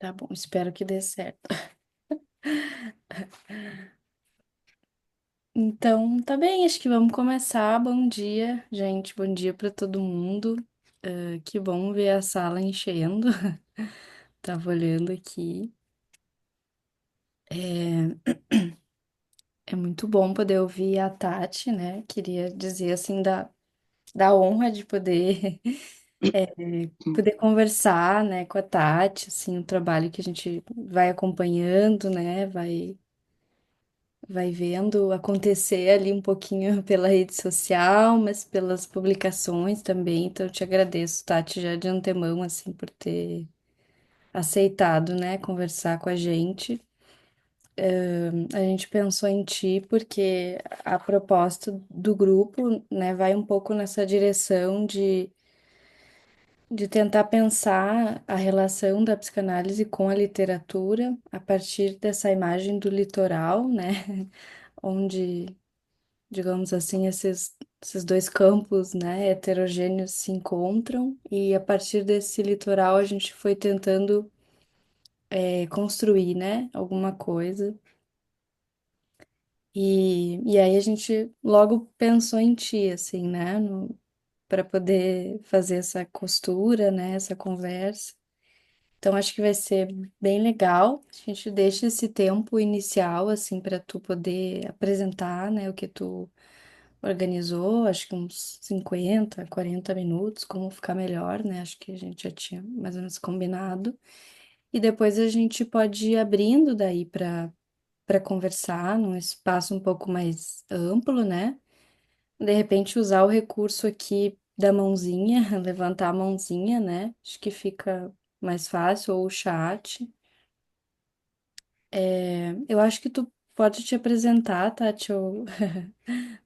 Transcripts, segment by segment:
Tá bom, espero que dê certo. Então, tá bem, acho que vamos começar. Bom dia, gente. Bom dia para todo mundo. Que bom ver a sala enchendo. Tava olhando aqui. É muito bom poder ouvir a Tati, né? Queria dizer assim da honra de poder poder conversar, né, com a Tati, assim, o trabalho que a gente vai acompanhando, né? Vai vendo acontecer ali um pouquinho pela rede social, mas pelas publicações também. Então, eu te agradeço, Tati, já de antemão, assim, por ter aceitado, né, conversar com a gente. A gente pensou em ti porque a proposta do grupo, né, vai um pouco nessa direção de tentar pensar a relação da psicanálise com a literatura a partir dessa imagem do litoral, né, onde digamos assim, esses dois campos, né, heterogêneos se encontram e a partir desse litoral a gente foi tentando construir, né, alguma coisa. E aí a gente logo pensou em ti, assim, né, para poder fazer essa costura, né, essa conversa. Então acho que vai ser bem legal. A gente deixa esse tempo inicial, assim, para tu poder apresentar, né, o que tu organizou, acho que uns 50, 40 minutos, como ficar melhor, né? Acho que a gente já tinha mais ou menos combinado. E depois a gente pode ir abrindo daí para conversar num espaço um pouco mais amplo, né? De repente usar o recurso aqui da mãozinha, levantar a mãozinha, né? Acho que fica mais fácil, ou o chat. Eu acho que tu pode te apresentar, Tati,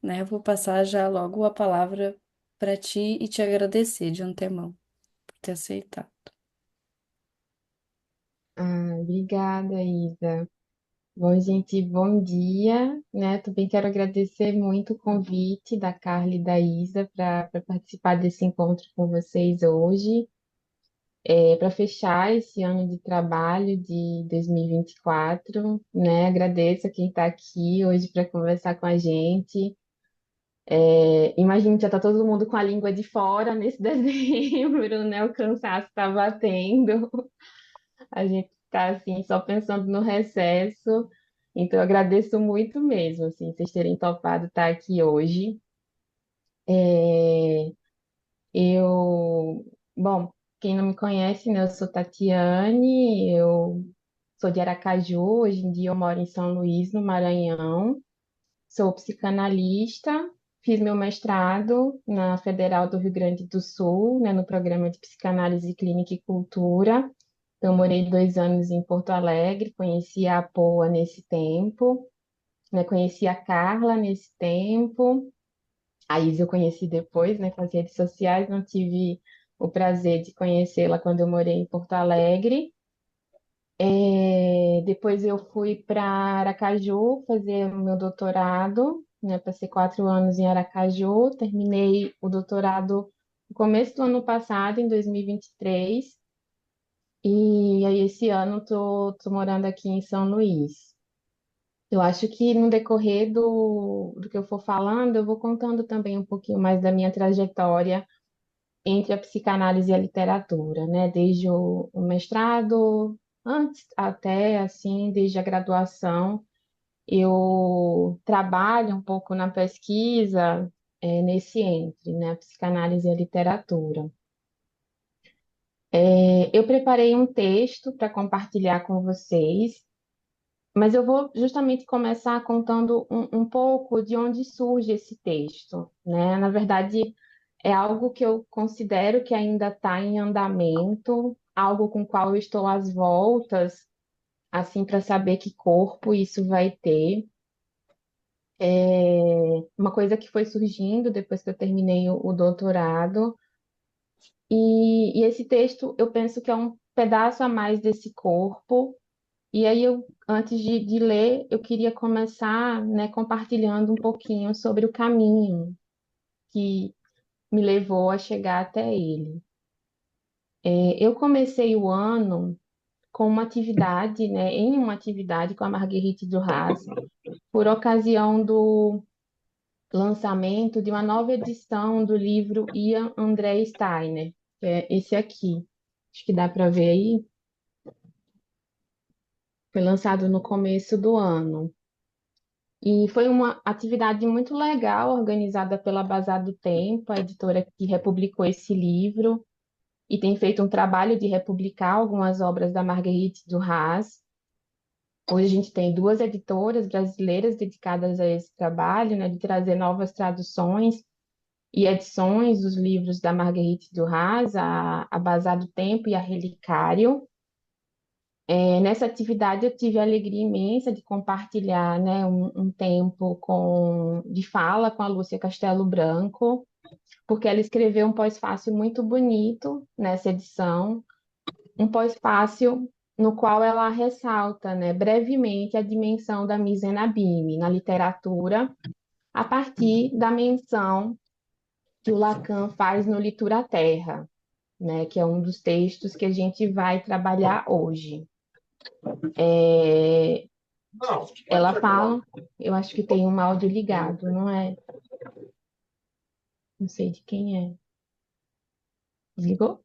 né? Eu vou passar já logo a palavra para ti e te agradecer de antemão por ter aceitado. Obrigada, Isa. Bom, gente, bom dia, né? Também quero agradecer muito o convite da Carla e da Isa para participar desse encontro com vocês hoje, para fechar esse ano de trabalho de 2024, né? Agradeço a quem está aqui hoje para conversar com a gente. Imagino que já está todo mundo com a língua de fora nesse dezembro, né? O cansaço está batendo. A gente está assim só pensando no recesso. Então, eu agradeço muito mesmo, assim, vocês terem topado estar aqui hoje. É, bom, quem não me conhece, né, eu sou Tatiane, eu sou de Aracaju, hoje em dia eu moro em São Luís, no Maranhão. Sou psicanalista, fiz meu mestrado na Federal do Rio Grande do Sul, né, no programa de Psicanálise Clínica e Cultura. Então, morei 2 anos em Porto Alegre, conheci a Poa nesse tempo, né? Conheci a Carla nesse tempo. A Isa eu conheci depois, né? Com as redes sociais, não tive o prazer de conhecê-la quando eu morei em Porto Alegre. Depois eu fui para Aracaju fazer o meu doutorado, né? Passei 4 anos em Aracaju, terminei o doutorado no começo do ano passado, em 2023. E aí, esse ano, tô morando aqui em São Luís. Eu acho que no decorrer do que eu for falando, eu vou contando também um pouquinho mais da minha trajetória entre a psicanálise e a literatura, né? Desde o mestrado, antes até, assim, desde a graduação, eu trabalho um pouco na pesquisa, nesse entre, né? A psicanálise e a literatura. Eu preparei um texto para compartilhar com vocês. Mas eu vou justamente começar contando um pouco de onde surge esse texto, né? Na verdade, é algo que eu considero que ainda está em andamento, algo com o qual eu estou às voltas, assim, para saber que corpo isso vai ter. Uma coisa que foi surgindo depois que eu terminei o doutorado. E esse texto, eu penso que é um pedaço a mais desse corpo. E aí, antes de ler, eu queria começar, né, compartilhando um pouquinho sobre o caminho que me levou a chegar até ele. Eu comecei o ano com uma atividade, né, em uma atividade com a Marguerite Duras, por ocasião do lançamento de uma nova edição do livro Ian André Steiner, que é esse aqui. Acho que dá para ver aí. Foi lançado no começo do ano. E foi uma atividade muito legal, organizada pela Bazar do Tempo, a editora que republicou esse livro, e tem feito um trabalho de republicar algumas obras da Marguerite Duras. Hoje a gente tem duas editoras brasileiras dedicadas a esse trabalho, né, de trazer novas traduções e edições dos livros da Marguerite Duras, a Bazar do Tempo e a Relicário. Nessa atividade eu tive a alegria imensa de compartilhar, né, um tempo de fala com a Lúcia Castelo Branco, porque ela escreveu um pós-fácil muito bonito nessa edição, um pós-fácil no qual ela ressalta, né, brevemente a dimensão da Misenabime na literatura, a partir da menção que o Lacan faz no Litura Terra, né, que é um dos textos que a gente vai trabalhar hoje. É, ela fala, eu acho que tem um áudio ligado, não é? Não sei de quem é. Desligou?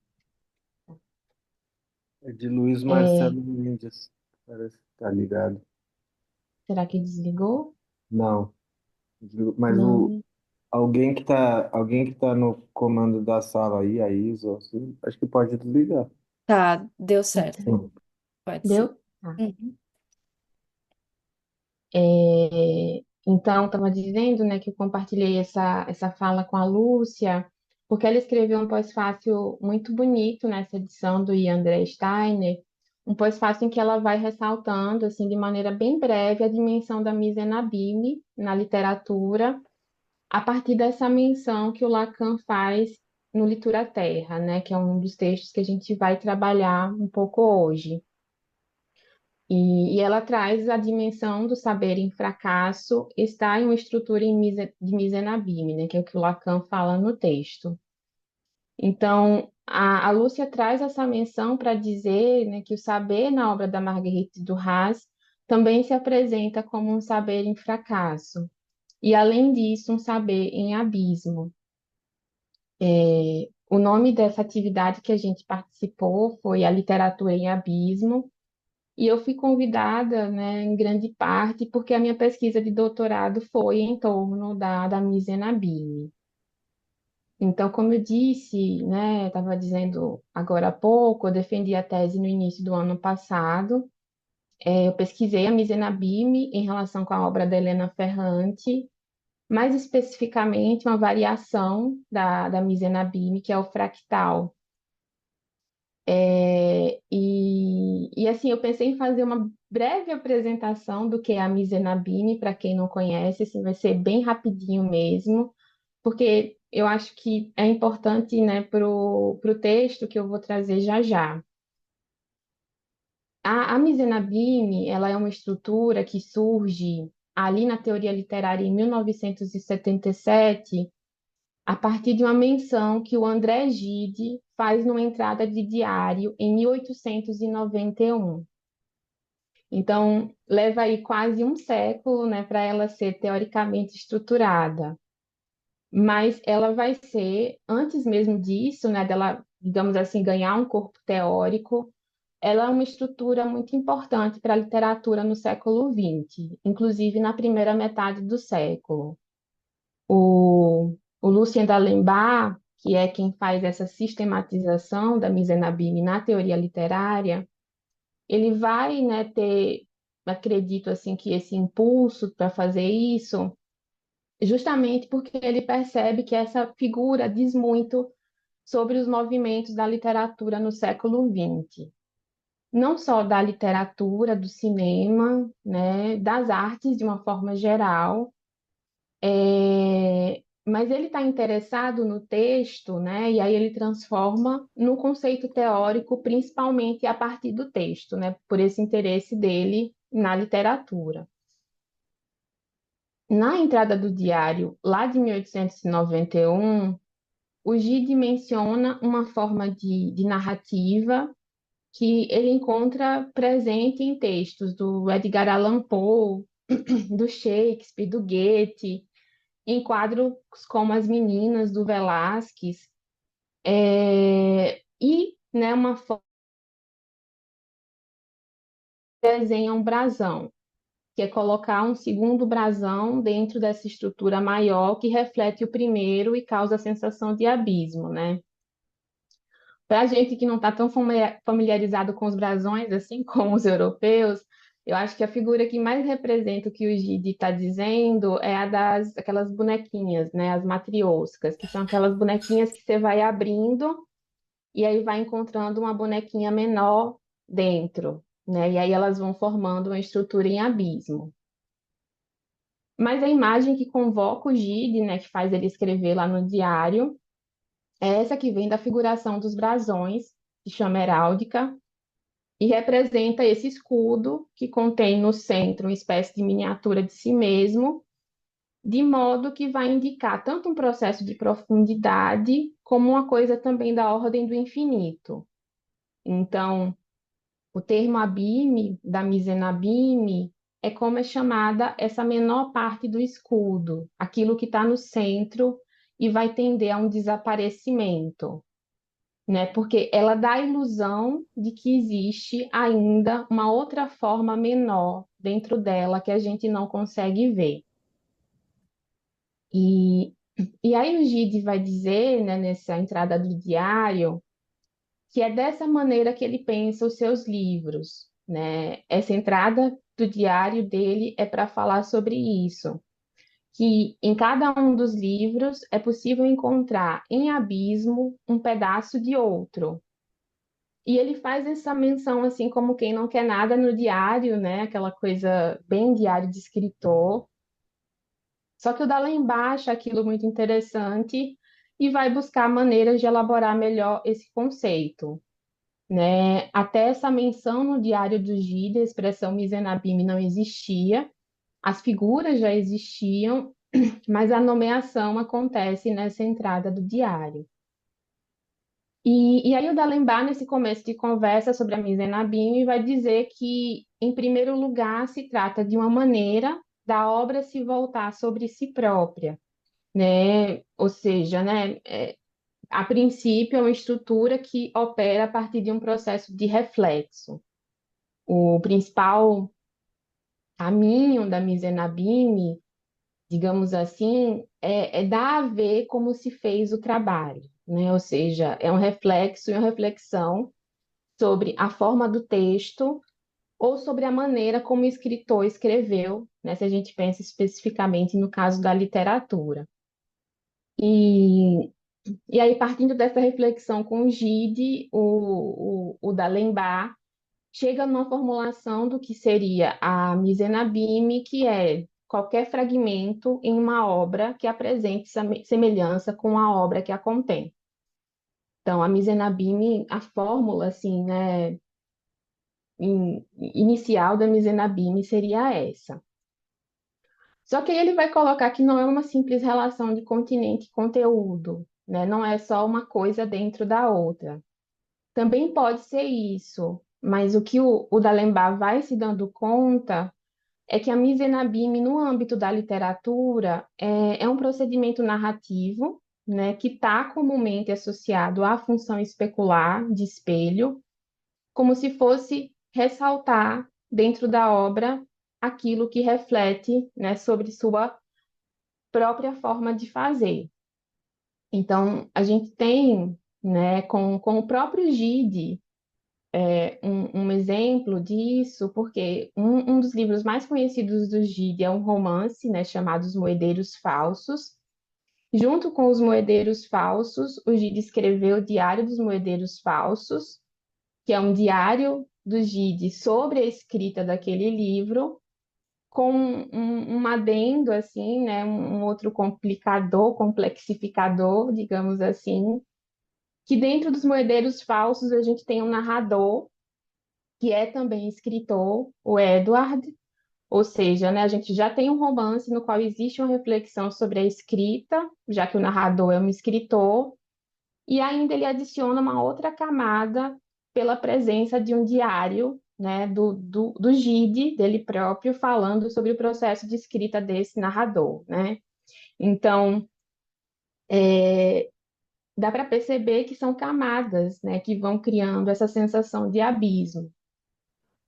É de Luiz É, Marcelo Mendes. Parece que tá ligado. será que desligou? Não. Mas Não, né? alguém que tá no comando da sala aí, a Isa, assim, acho que pode desligar. Tá, deu certo. Sim. Pode ser. Deu? Tá. Uhum. Então, estava dizendo, né, que eu compartilhei essa fala com a Lúcia, porque ela escreveu um pós-fácil muito bonito nessa edição do Ian André Steiner, um pós-fácil em que ela vai ressaltando, assim, de maneira bem breve, a dimensão da Misenabime na literatura, a partir dessa menção que o Lacan faz no Litura Terra, né, que é um dos textos que a gente vai trabalhar um pouco hoje. E ela traz a dimensão do saber em fracasso está em uma estrutura de Misenabime, né, que é o que o Lacan fala no texto. Então, a Lúcia traz essa menção para dizer, né, que o saber na obra da Marguerite Duras também se apresenta como um saber em fracasso, e além disso, um saber em abismo. O nome dessa atividade que a gente participou foi A Literatura em Abismo. E eu fui convidada, né, em grande parte, porque a minha pesquisa de doutorado foi em torno da Misenabime. Então, como eu disse, né, estava dizendo agora há pouco, eu defendi a tese no início do ano passado. Eu pesquisei a Misenabime em relação com a obra da Helena Ferrante, mais especificamente uma variação da Misenabime, que é o fractal. Assim, eu pensei em fazer uma breve apresentação do que é a Misenabine, para quem não conhece, assim, vai ser bem rapidinho mesmo, porque eu acho que é importante, né, pro texto que eu vou trazer já já. A Misenabime, ela é uma estrutura que surge ali na teoria literária em 1977, a partir de uma menção que o André Gide faz numa entrada de diário em 1891. Então, leva aí quase um século, né, para ela ser teoricamente estruturada. Mas ela vai ser, antes mesmo disso, né, dela, digamos assim, ganhar um corpo teórico, ela é uma estrutura muito importante para a literatura no século XX, inclusive na primeira metade do século. O Lucien d'Alembert, que é quem faz essa sistematização da Misenabime na teoria literária, ele vai, né, ter, acredito assim, que esse impulso para fazer isso, justamente porque ele percebe que essa figura diz muito sobre os movimentos da literatura no século XX. Não só da literatura, do cinema, né, das artes de uma forma geral, mas ele está interessado no texto, né? E aí ele transforma no conceito teórico, principalmente a partir do texto, né? Por esse interesse dele na literatura. Na entrada do diário, lá de 1891, o Gide menciona uma forma de narrativa que ele encontra presente em textos do Edgar Allan Poe, do Shakespeare, do Goethe, em quadros como As Meninas, do Velázquez, e né, uma foto que desenha um brasão, que é colocar um segundo brasão dentro dessa estrutura maior que reflete o primeiro e causa a sensação de abismo, né? Para a gente que não está tão familiarizado com os brasões, assim como os europeus, eu acho que a figura que mais representa o que o Gide está dizendo é a das aquelas bonequinhas, né? As matrioscas, que são aquelas bonequinhas que você vai abrindo e aí vai encontrando uma bonequinha menor dentro, né? E aí elas vão formando uma estrutura em abismo. Mas a imagem que convoca o Gide, né, que faz ele escrever lá no diário, é essa que vem da figuração dos brasões, que chama heráldica, e representa esse escudo que contém no centro uma espécie de miniatura de si mesmo, de modo que vai indicar tanto um processo de profundidade, como uma coisa também da ordem do infinito. Então, o termo abime, da misenabime, é como é chamada essa menor parte do escudo, aquilo que está no centro e vai tender a um desaparecimento, né? Porque ela dá a ilusão de que existe ainda uma outra forma menor dentro dela que a gente não consegue ver. E, e aí o Gide vai dizer, né, nessa entrada do diário, que é dessa maneira que ele pensa os seus livros, né? Essa entrada do diário dele é para falar sobre isso, que em cada um dos livros é possível encontrar em abismo um pedaço de outro. E ele faz essa menção assim como quem não quer nada no diário, né? Aquela coisa bem diário de escritor. Só que o D'Alembert acha aquilo muito interessante e vai buscar maneiras de elaborar melhor esse conceito, né? Até essa menção no Diário do Gide, a expressão Misenabime não existia, as figuras já existiam, mas a nomeação acontece nessa entrada do diário. E aí o D'Alembert, nesse começo de conversa sobre a Misenabime, vai dizer que, em primeiro lugar, se trata de uma maneira da obra se voltar sobre si própria, né? Ou seja, né, a princípio é uma estrutura que opera a partir de um processo de reflexo. O principal caminho da Misenabime, digamos assim, é dar a ver como se fez o trabalho, né? Ou seja, é um reflexo e uma reflexão sobre a forma do texto ou sobre a maneira como o escritor escreveu, né? Se a gente pensa especificamente no caso da literatura. E, e aí, partindo dessa reflexão com o Gide, o D'Alembert chega numa formulação do que seria a Misenabime, que é qualquer fragmento em uma obra que apresente semelhança com a obra que a contém. Então, a Misenabime, a fórmula assim, né, inicial da Misenabime seria essa. Só que aí ele vai colocar que não é uma simples relação de continente e conteúdo, né? Não é só uma coisa dentro da outra. Também pode ser isso, mas o que o D'Alembert vai se dando conta é que a Misenabime, no âmbito da literatura, é um procedimento narrativo, né, que está comumente associado à função especular de espelho, como se fosse ressaltar dentro da obra aquilo que reflete, né, sobre sua própria forma de fazer. Então, a gente tem, né, com o próprio Gide, um exemplo disso, porque um dos livros mais conhecidos do Gide é um romance, né, chamado Os Moedeiros Falsos. Junto com Os Moedeiros Falsos, o Gide escreveu o Diário dos Moedeiros Falsos, que é um diário do Gide sobre a escrita daquele livro, com um adendo, assim, né, um outro complicador, complexificador, digamos assim, que dentro dos Moedeiros Falsos a gente tem um narrador, que é também escritor, o Edward, ou seja, né, a gente já tem um romance no qual existe uma reflexão sobre a escrita, já que o narrador é um escritor, e ainda ele adiciona uma outra camada pela presença de um diário, né, do Gide, dele próprio, falando sobre o processo de escrita desse narrador, né? Então, dá para perceber que são camadas, né, que vão criando essa sensação de abismo.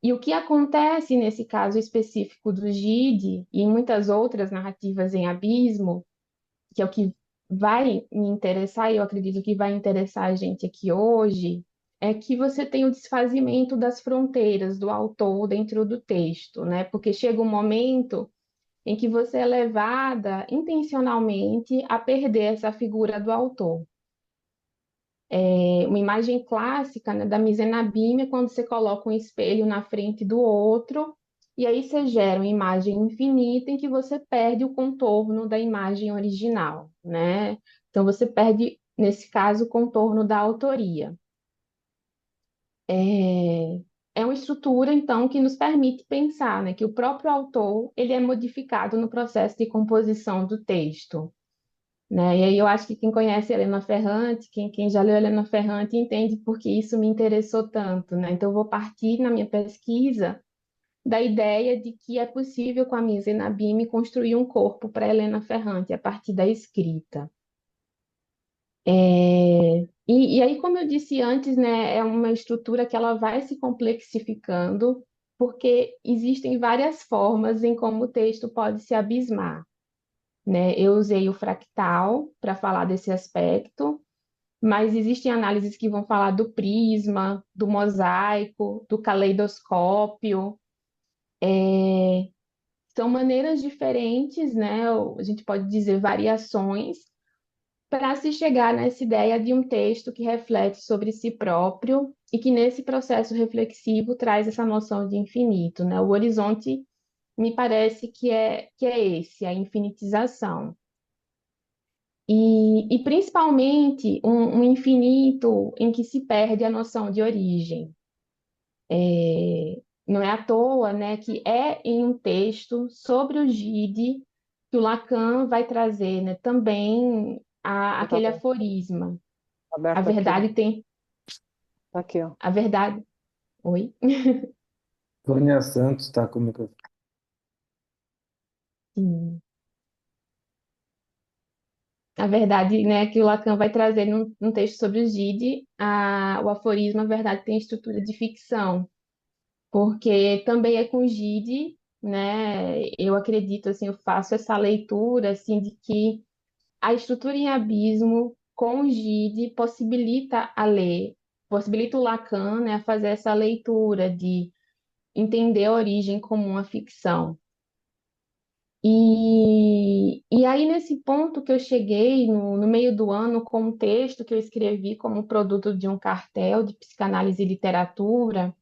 E o que acontece nesse caso específico do Gide e em muitas outras narrativas em abismo, que é o que vai me interessar, e eu acredito que vai interessar a gente aqui hoje, é que você tem o desfazimento das fronteiras do autor dentro do texto, né? Porque chega um momento em que você é levada intencionalmente a perder essa figura do autor. Uma imagem clássica, né, da Misenabime é quando você coloca um espelho na frente do outro, e aí você gera uma imagem infinita em que você perde o contorno da imagem original, né? Então você perde, nesse caso, o contorno da autoria. É uma estrutura, então, que nos permite pensar, né, que o próprio autor ele é modificado no processo de composição do texto, né? E aí eu acho que quem conhece Helena Ferrante, quem já leu Helena Ferrante, entende por que isso me interessou tanto, né? Então eu vou partir na minha pesquisa da ideia de que é possível com a Misa Nabime construir um corpo para Helena Ferrante a partir da escrita. E aí, como eu disse antes, né, é uma estrutura que ela vai se complexificando, porque existem várias formas em como o texto pode se abismar, né? Eu usei o fractal para falar desse aspecto, mas existem análises que vão falar do prisma, do mosaico, do caleidoscópio. São maneiras diferentes, né? Ou a gente pode dizer variações, para se chegar nessa ideia de um texto que reflete sobre si próprio e que nesse processo reflexivo traz essa noção de infinito, né? O horizonte me parece que é esse, a infinitização. E principalmente um infinito em que se perde a noção de origem. Não é à toa, né, que é em um texto sobre o Gide que o Lacan vai trazer, né, também Tá aquele aforisma. A aberto aqui. verdade tem. Tá aqui, ó. A verdade. Oi? Tônia Santos está com o microfone. Sim. A verdade, né, que o Lacan vai trazer num texto sobre o Gide, o aforisma, a verdade tem estrutura de ficção. Porque também é com Gide, né? Eu acredito assim, eu faço essa leitura assim de que a estrutura em abismo com o Gide possibilita a ler, possibilita o Lacan, né, a fazer essa leitura de entender a origem como uma ficção. E aí, nesse ponto que eu cheguei no meio do ano, com um texto que eu escrevi como produto de um cartel de psicanálise e literatura,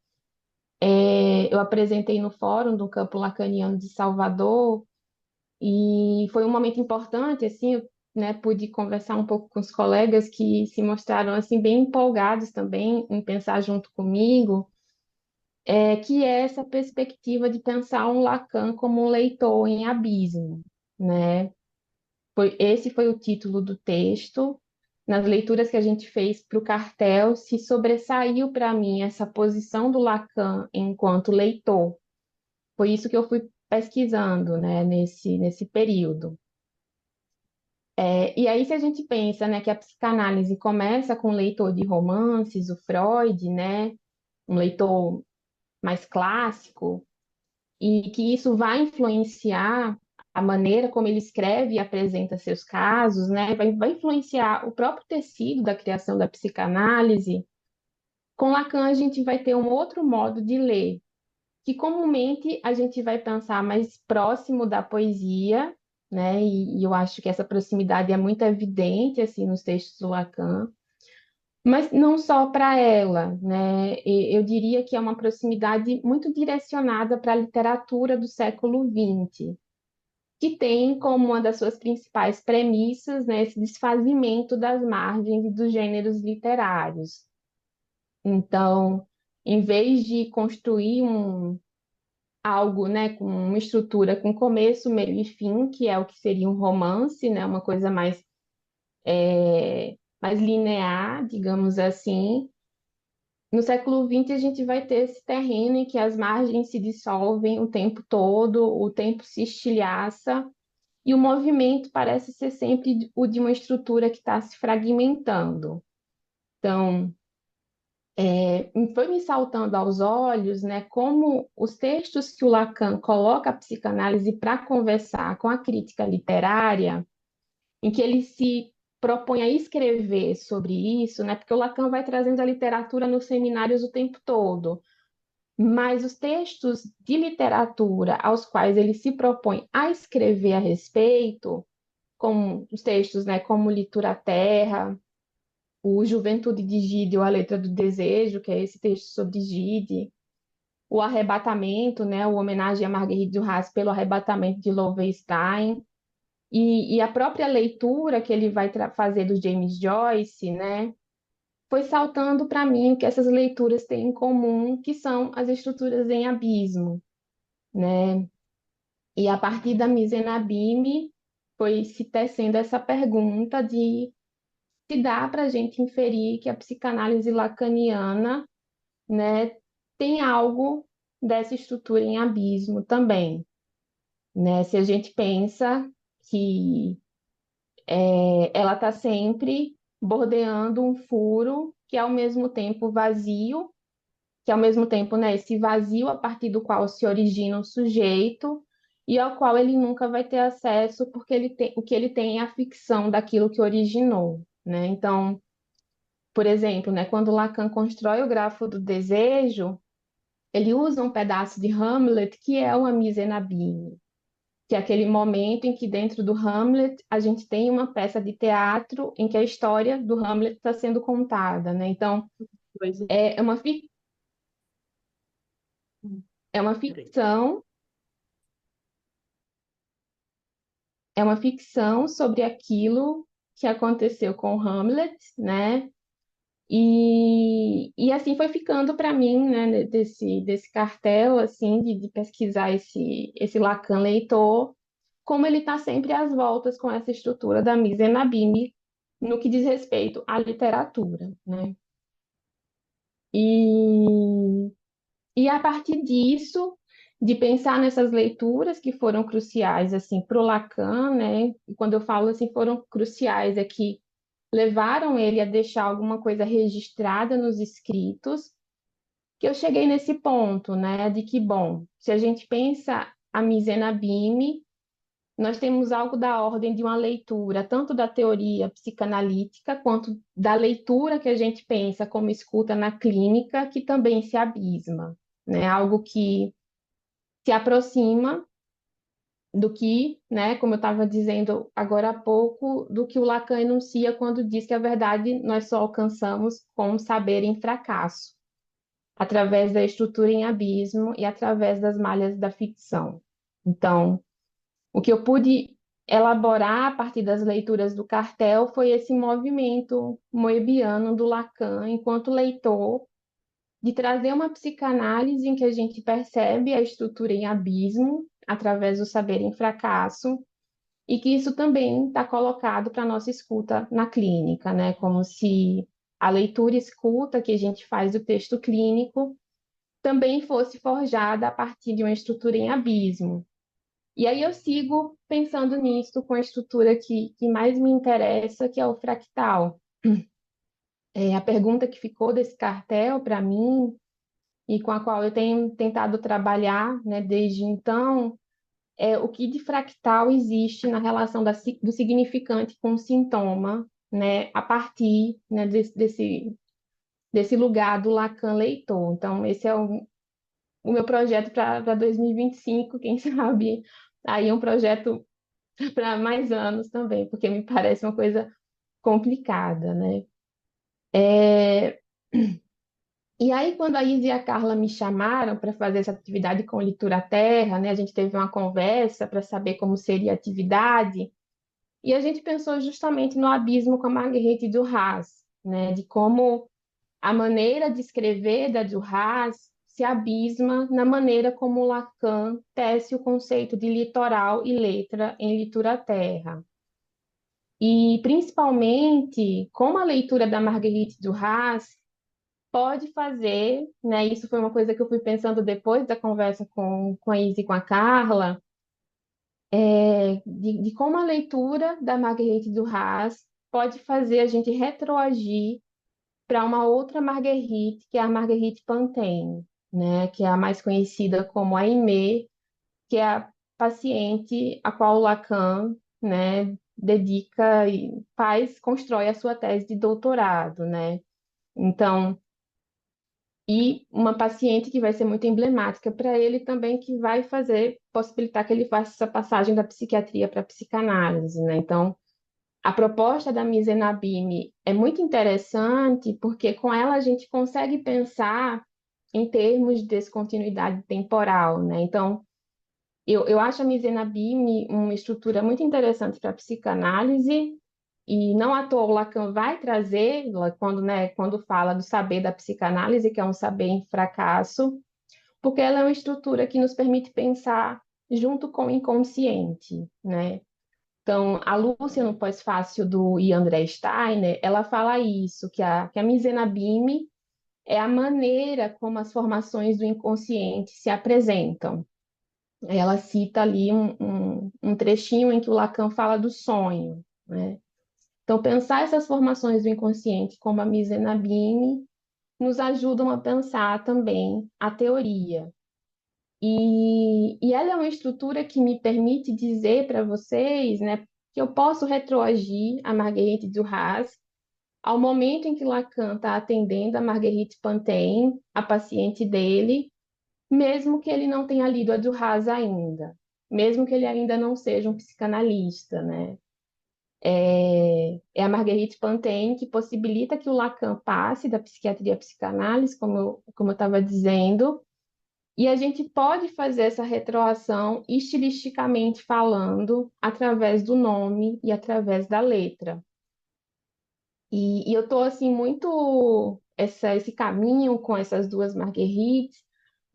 eu apresentei no Fórum do Campo Lacaniano de Salvador e foi um momento importante, assim, eu, né, pude conversar um pouco com os colegas que se mostraram, assim, bem empolgados também em pensar junto comigo, que é essa perspectiva de pensar um Lacan como um leitor em abismo, né? Esse foi o título do texto. Nas leituras que a gente fez para o cartel, se sobressaiu para mim essa posição do Lacan enquanto leitor. Foi isso que eu fui pesquisando, né, nesse período. E aí, se a gente pensa, né, que a psicanálise começa com um leitor de romances, o Freud, né, um leitor mais clássico, e que isso vai influenciar a maneira como ele escreve e apresenta seus casos, né, vai influenciar o próprio tecido da criação da psicanálise. Com Lacan, a gente vai ter um outro modo de ler, que comumente a gente vai pensar mais próximo da poesia, né? E eu acho que essa proximidade é muito evidente assim nos textos do Lacan, mas não só para ela, né? Eu diria que é uma proximidade muito direcionada para a literatura do século XX, que tem como uma das suas principais premissas, né, esse desfazimento das margens e dos gêneros literários. Então, em vez de construir algo, né, com uma estrutura com começo, meio e fim, que é o que seria um romance, né, uma coisa mais linear, digamos assim. no século XX a gente vai ter esse terreno em que as margens se dissolvem o tempo todo, o tempo se estilhaça, e o movimento parece ser sempre o de uma estrutura que está se fragmentando. Então, foi me saltando aos olhos, né, como os textos que o Lacan coloca a psicanálise para conversar com a crítica literária, em que ele se propõe a escrever sobre isso, né, porque o Lacan vai trazendo a literatura nos seminários o tempo todo, mas os textos de literatura aos quais ele se propõe a escrever a respeito, como os textos, né, como Litura Terra, o Juventude de Gide, ou A Letra do Desejo, que é esse texto sobre Gide, o Arrebatamento, né, o homenagem a Marguerite Duras pelo Arrebatamento de Loevestein, e a própria leitura que ele vai fazer do James Joyce, né, foi saltando para mim que essas leituras têm em comum, que são as estruturas em abismo, né? E a partir da Misenabime foi se tecendo essa pergunta de se dá para a gente inferir que a psicanálise lacaniana, né, tem algo dessa estrutura em abismo também, né? Se a gente pensa que ela está sempre bordeando um furo que é ao mesmo tempo vazio, que ao mesmo tempo, né, esse vazio a partir do qual se origina o sujeito e ao qual ele nunca vai ter acesso porque o que ele tem é a ficção daquilo que originou, né? Então, por exemplo, né, quando Lacan constrói o grafo do desejo, ele usa um pedaço de Hamlet que é uma Misenabime, que é aquele momento em que dentro do Hamlet a gente tem uma peça de teatro em que a história do Hamlet está sendo contada, né? Então, Pois é. é uma, é uma Peraí. ficção, é uma ficção sobre aquilo que aconteceu com Hamlet, né? E assim foi ficando para mim, né, desse cartel, assim, de pesquisar esse Lacan leitor, como ele está sempre às voltas com essa estrutura da Misenabime no que diz respeito à literatura, né? E, e a partir disso, de pensar nessas leituras que foram cruciais, assim, para o Lacan, né? E quando eu falo assim, foram cruciais, é que levaram ele a deixar alguma coisa registrada nos escritos, que eu cheguei nesse ponto, né, de que, bom, se a gente pensa a Misenabime, nós temos algo da ordem de uma leitura, tanto da teoria psicanalítica, quanto da leitura que a gente pensa como escuta na clínica, que também se abisma, né, algo que se aproxima do que, né, como eu estava dizendo agora há pouco, do que o Lacan enuncia quando diz que a verdade nós só alcançamos com o saber em fracasso, através da estrutura em abismo e através das malhas da ficção. Então, o que eu pude elaborar a partir das leituras do cartel foi esse movimento moebiano do Lacan enquanto leitor, de trazer uma psicanálise em que a gente percebe a estrutura em abismo através do saber em fracasso e que isso também está colocado para a nossa escuta na clínica, né? Como se a leitura e escuta que a gente faz do texto clínico também fosse forjada a partir de uma estrutura em abismo. E aí eu sigo pensando nisso com a estrutura que mais me interessa, que é o fractal. A pergunta que ficou desse cartel para mim e com a qual eu tenho tentado trabalhar, né, desde então, é o que de fractal existe na relação do significante com o sintoma, né, a partir, né, desse lugar do Lacan leitor. Então, esse é o meu projeto para 2025, quem sabe aí é um projeto para mais anos também, porque me parece uma coisa complicada, né? É, E aí, quando a Isa e a Carla me chamaram para fazer essa atividade com Litura Terra, né, a gente teve uma conversa para saber como seria a atividade, e a gente pensou justamente no abismo com a Marguerite Duras, né, de como a maneira de escrever da Duras se abisma na maneira como Lacan tece o conceito de litoral e letra em Litura Terra. E, principalmente, como a leitura da Marguerite Duras pode fazer, né? Isso foi uma coisa que eu fui pensando depois da conversa com a Izzy e com a Carla, de como a leitura da Marguerite Duras pode fazer a gente retroagir para uma outra Marguerite, que é a Marguerite Pantene, né? Que é a mais conhecida como a Aimée, que é a paciente a qual Lacan, né, dedica e constrói a sua tese de doutorado, né? Então, e uma paciente que vai ser muito emblemática para ele também, que vai possibilitar que ele faça essa passagem da psiquiatria para a psicanálise, né? Então, a proposta da Misenabime é muito interessante porque com ela a gente consegue pensar em termos de descontinuidade temporal, né? Então, eu acho a Misenabime uma estrutura muito interessante para a psicanálise, e não à toa o Lacan vai trazer, quando, né, quando fala do saber da psicanálise, que é um saber em fracasso, porque ela é uma estrutura que nos permite pensar junto com o inconsciente, né? Então, a Lúcia, no pós-fácil do Ian André Steiner, ela fala isso, que a Misenabime é a maneira como as formações do inconsciente se apresentam. Ela cita ali um trechinho em que o Lacan fala do sonho, né? Então, pensar essas formações do inconsciente como a Misenabime nos ajudam a pensar também a teoria. E ela é uma estrutura que me permite dizer para vocês, né, que eu posso retroagir a Marguerite Duras ao momento em que Lacan está atendendo a Marguerite Pantene, a paciente dele, mesmo que ele não tenha lido a Duras ainda, mesmo que ele ainda não seja um psicanalista, né? É a Marguerite Pantene que possibilita que o Lacan passe da psiquiatria à psicanálise, como eu estava dizendo, e a gente pode fazer essa retroação estilisticamente falando, através do nome e através da letra. E eu estou assim muito esse caminho com essas duas Marguerites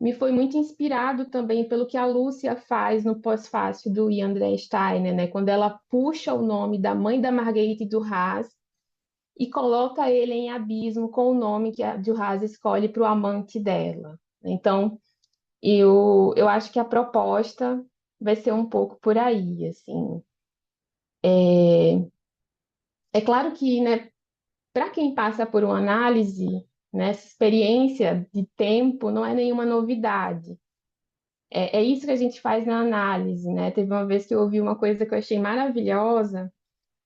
me foi muito inspirado também pelo que a Lúcia faz no pós-fácil do Ian André Steiner, né? Quando ela puxa o nome da mãe da Marguerite Duras e coloca ele em abismo com o nome que a Duras escolhe para o amante dela. Então, eu acho que a proposta vai ser um pouco por aí, assim. É claro que, né, para quem passa por uma análise, né, essa experiência de tempo não é nenhuma novidade. É isso que a gente faz na análise, né? Teve uma vez que eu ouvi uma coisa que eu achei maravilhosa.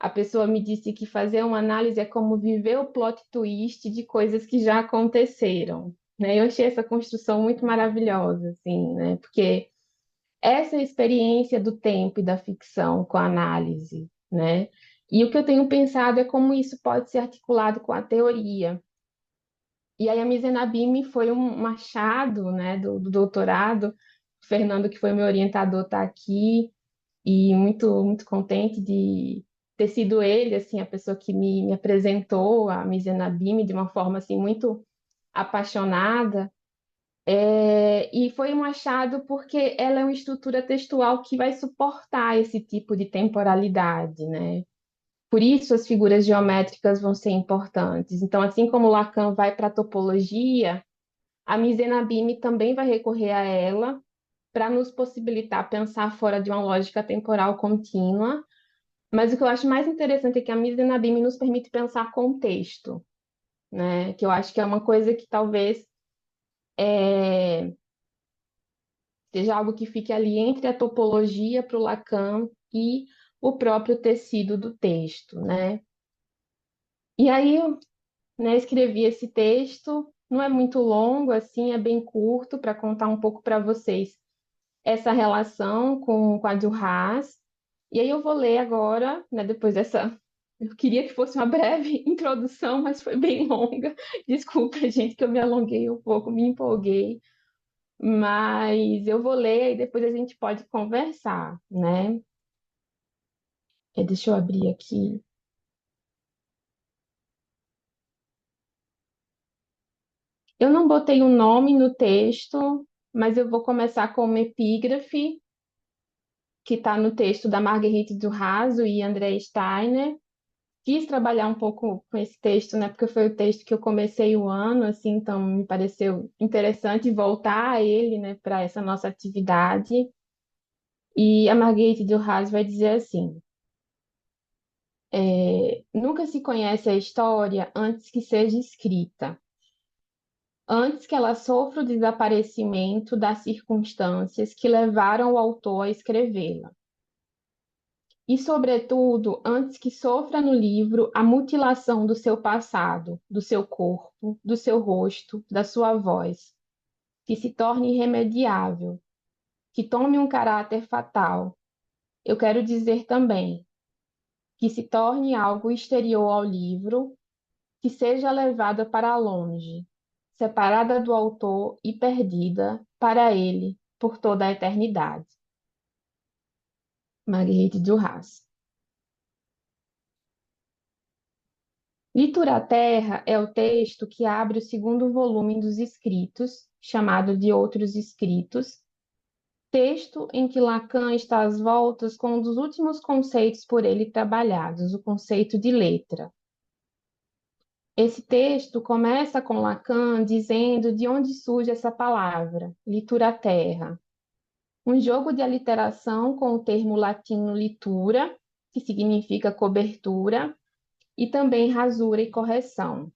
A pessoa me disse que fazer uma análise é como viver o plot twist de coisas que já aconteceram, né? Eu achei essa construção muito maravilhosa, assim, né? Porque essa experiência do tempo e da ficção com a análise, né? E o que eu tenho pensado é como isso pode ser articulado com a teoria. E aí a Misenabime foi um achado, né, do doutorado. O Fernando, que foi meu orientador, está aqui e muito contente de ter sido ele, assim, a pessoa que me apresentou a Misenabime de uma forma, assim, muito apaixonada. E foi um achado porque ela é uma estrutura textual que vai suportar esse tipo de temporalidade, né? Por isso as figuras geométricas vão ser importantes. Então, assim como Lacan vai para a topologia, a Misenabime também vai recorrer a ela para nos possibilitar pensar fora de uma lógica temporal contínua. Mas o que eu acho mais interessante é que a Misenabime nos permite pensar contexto, né? Que eu acho que é uma coisa que talvez seja algo que fique ali entre a topologia para o Lacan e o próprio tecido do texto, né? E aí, né, escrevi esse texto, não é muito longo, assim, é bem curto para contar um pouco para vocês essa relação com a Duras. E aí eu vou ler agora, né, depois dessa. Eu queria que fosse uma breve introdução, mas foi bem longa. Desculpa, gente, que eu me alonguei um pouco, me empolguei. Mas eu vou ler e depois a gente pode conversar, né? Deixa eu abrir aqui. Eu não botei o nome no texto, mas eu vou começar com uma epígrafe que está no texto da Marguerite Duras e André Steiner. quis trabalhar um pouco com esse texto, né? Porque foi o texto que eu comecei o ano, assim, então me pareceu interessante voltar a ele, né, para essa nossa atividade. E a Marguerite Duras vai dizer assim: nunca se conhece a história antes que seja escrita, antes que ela sofra o desaparecimento das circunstâncias que levaram o autor a escrevê-la. E, sobretudo, antes que sofra no livro a mutilação do seu passado, do seu corpo, do seu rosto, da sua voz, que se torne irremediável, que tome um caráter fatal. Eu quero dizer também que se torne algo exterior ao livro, que seja levada para longe, separada do autor e perdida para ele por toda a eternidade. Marguerite Duras. Litura Terra é o texto que abre o segundo volume dos Escritos, chamado de Outros Escritos, texto em que Lacan está às voltas com um dos últimos conceitos por ele trabalhados, o conceito de letra. Esse texto começa com Lacan dizendo de onde surge essa palavra, litura terra, um jogo de aliteração com o termo latino litura, que significa cobertura, e também rasura e correção.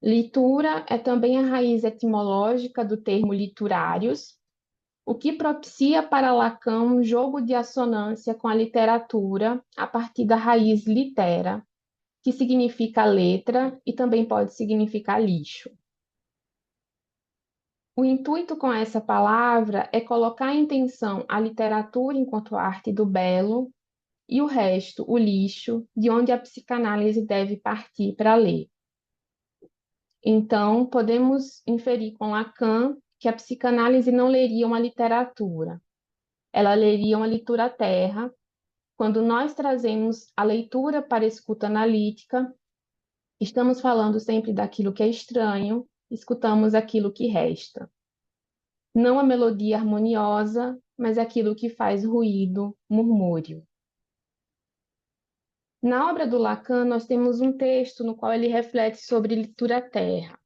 Litura é também a raiz etimológica do termo liturários, o que propicia para Lacan um jogo de assonância com a literatura a partir da raiz litera, que significa letra e também pode significar lixo. O intuito com essa palavra é colocar em tensão a literatura enquanto arte do belo e o resto, o lixo, de onde a psicanálise deve partir para ler. Então, podemos inferir com Lacan que a psicanálise não leria uma literatura, ela leria uma litura terra. Quando nós trazemos a leitura para a escuta analítica, estamos falando sempre daquilo que é estranho, escutamos aquilo que resta. Não a melodia harmoniosa, mas aquilo que faz ruído, murmúrio. Na obra do Lacan, nós temos um texto no qual ele reflete sobre litura terra.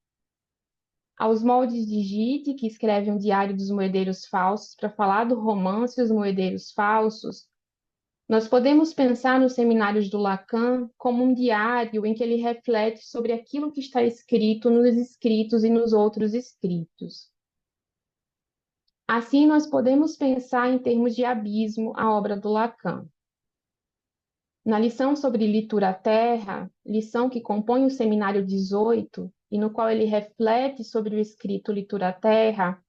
Aos moldes de Gide, que escreve um diário dos moedeiros falsos para falar do romance Os Moedeiros Falsos, nós podemos pensar nos seminários do Lacan como um diário em que ele reflete sobre aquilo que está escrito nos escritos e nos outros escritos. Assim, nós podemos pensar em termos de abismo a obra do Lacan. Na lição sobre litura terra, lição que compõe o seminário 18, e no qual ele reflete sobre o escrito litura terra,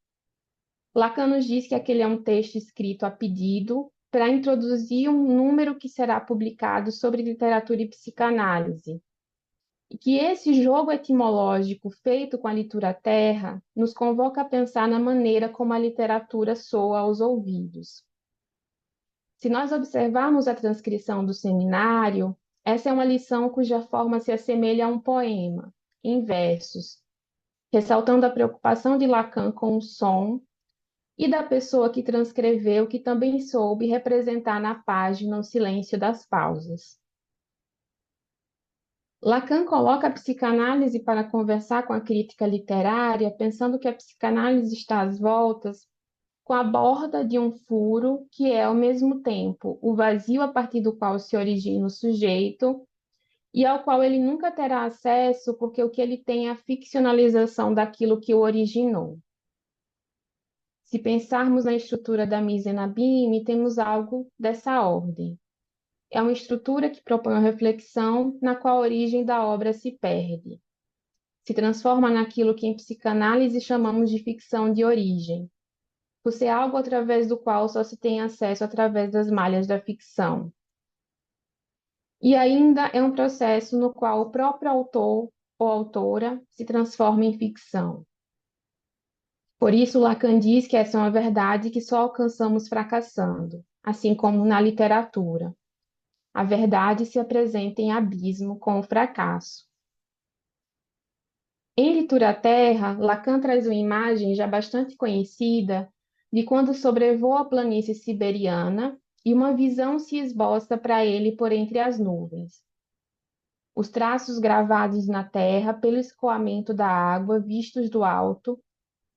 Lacan nos diz que aquele é um texto escrito a pedido para introduzir um número que será publicado sobre literatura e psicanálise. E que esse jogo etimológico feito com a litura terra nos convoca a pensar na maneira como a literatura soa aos ouvidos. Se nós observarmos a transcrição do seminário, essa é uma lição cuja forma se assemelha a um poema, em versos, ressaltando a preocupação de Lacan com o som e da pessoa que transcreveu, que também soube representar na página o silêncio das pausas. Lacan coloca a psicanálise para conversar com a crítica literária, pensando que a psicanálise está às voltas com a borda de um furo que é, ao mesmo tempo, o vazio a partir do qual se origina o sujeito e ao qual ele nunca terá acesso, porque o que ele tem é a ficcionalização daquilo que o originou. Se pensarmos na estrutura da Mises-Nabim, temos algo dessa ordem. É uma estrutura que propõe uma reflexão na qual a origem da obra se perde. Se transforma naquilo que em psicanálise chamamos de ficção de origem, por ser algo através do qual só se tem acesso através das malhas da ficção. E ainda é um processo no qual o próprio autor ou autora se transforma em ficção. Por isso, Lacan diz que essa é uma verdade que só alcançamos fracassando, assim como na literatura. A verdade se apresenta em abismo com o fracasso. Em Litura Terra, Lacan traz uma imagem já bastante conhecida de quando sobrevoa a planície siberiana e uma visão se esboça para ele por entre as nuvens. Os traços gravados na terra pelo escoamento da água, vistos do alto,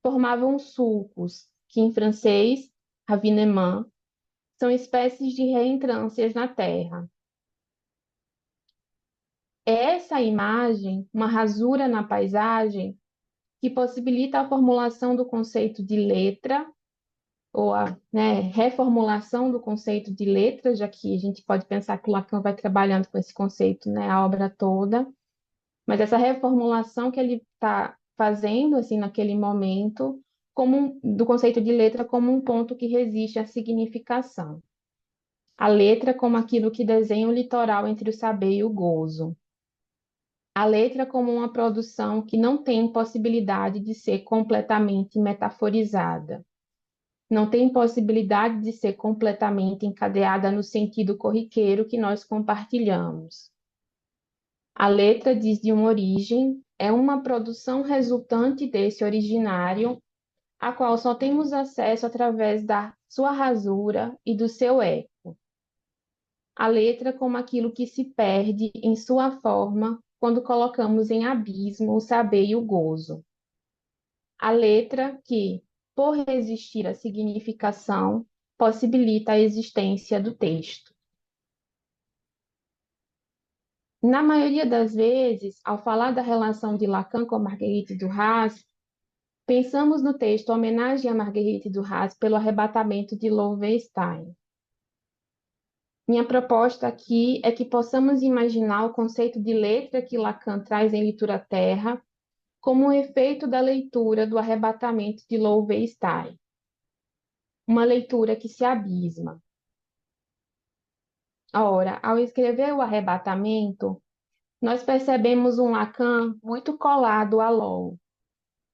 formavam sulcos, que em francês, ravinement, são espécies de reentrâncias na terra. É essa imagem, uma rasura na paisagem, que possibilita a formulação do conceito de letra, ou a, né, reformulação do conceito de letra, já que a gente pode pensar que o Lacan vai trabalhando com esse conceito, né, a obra toda, mas essa reformulação que ele está fazendo assim naquele momento, do conceito de letra como um ponto que resiste à significação. A letra como aquilo que desenha o litoral entre o saber e o gozo. A letra como uma produção que não tem possibilidade de ser completamente metaforizada. Não tem possibilidade de ser completamente encadeada no sentido corriqueiro que nós compartilhamos. A letra diz de uma origem, é uma produção resultante desse originário, a qual só temos acesso através da sua rasura e do seu eco. A letra como aquilo que se perde em sua forma quando colocamos em abismo o saber e o gozo. A letra que, por resistir à significação, possibilita a existência do texto. Na maioria das vezes, ao falar da relação de Lacan com Marguerite Duras, pensamos no texto Homenagem a Marguerite Duras pelo arrebatamento de Lowenstein. Minha proposta aqui é que possamos imaginar o conceito de letra que Lacan traz em Litura Terra como um efeito da leitura do arrebatamento de Lowenstein. Uma leitura que se abisma. Ora, ao escrever o arrebatamento, nós percebemos um Lacan muito colado a Low.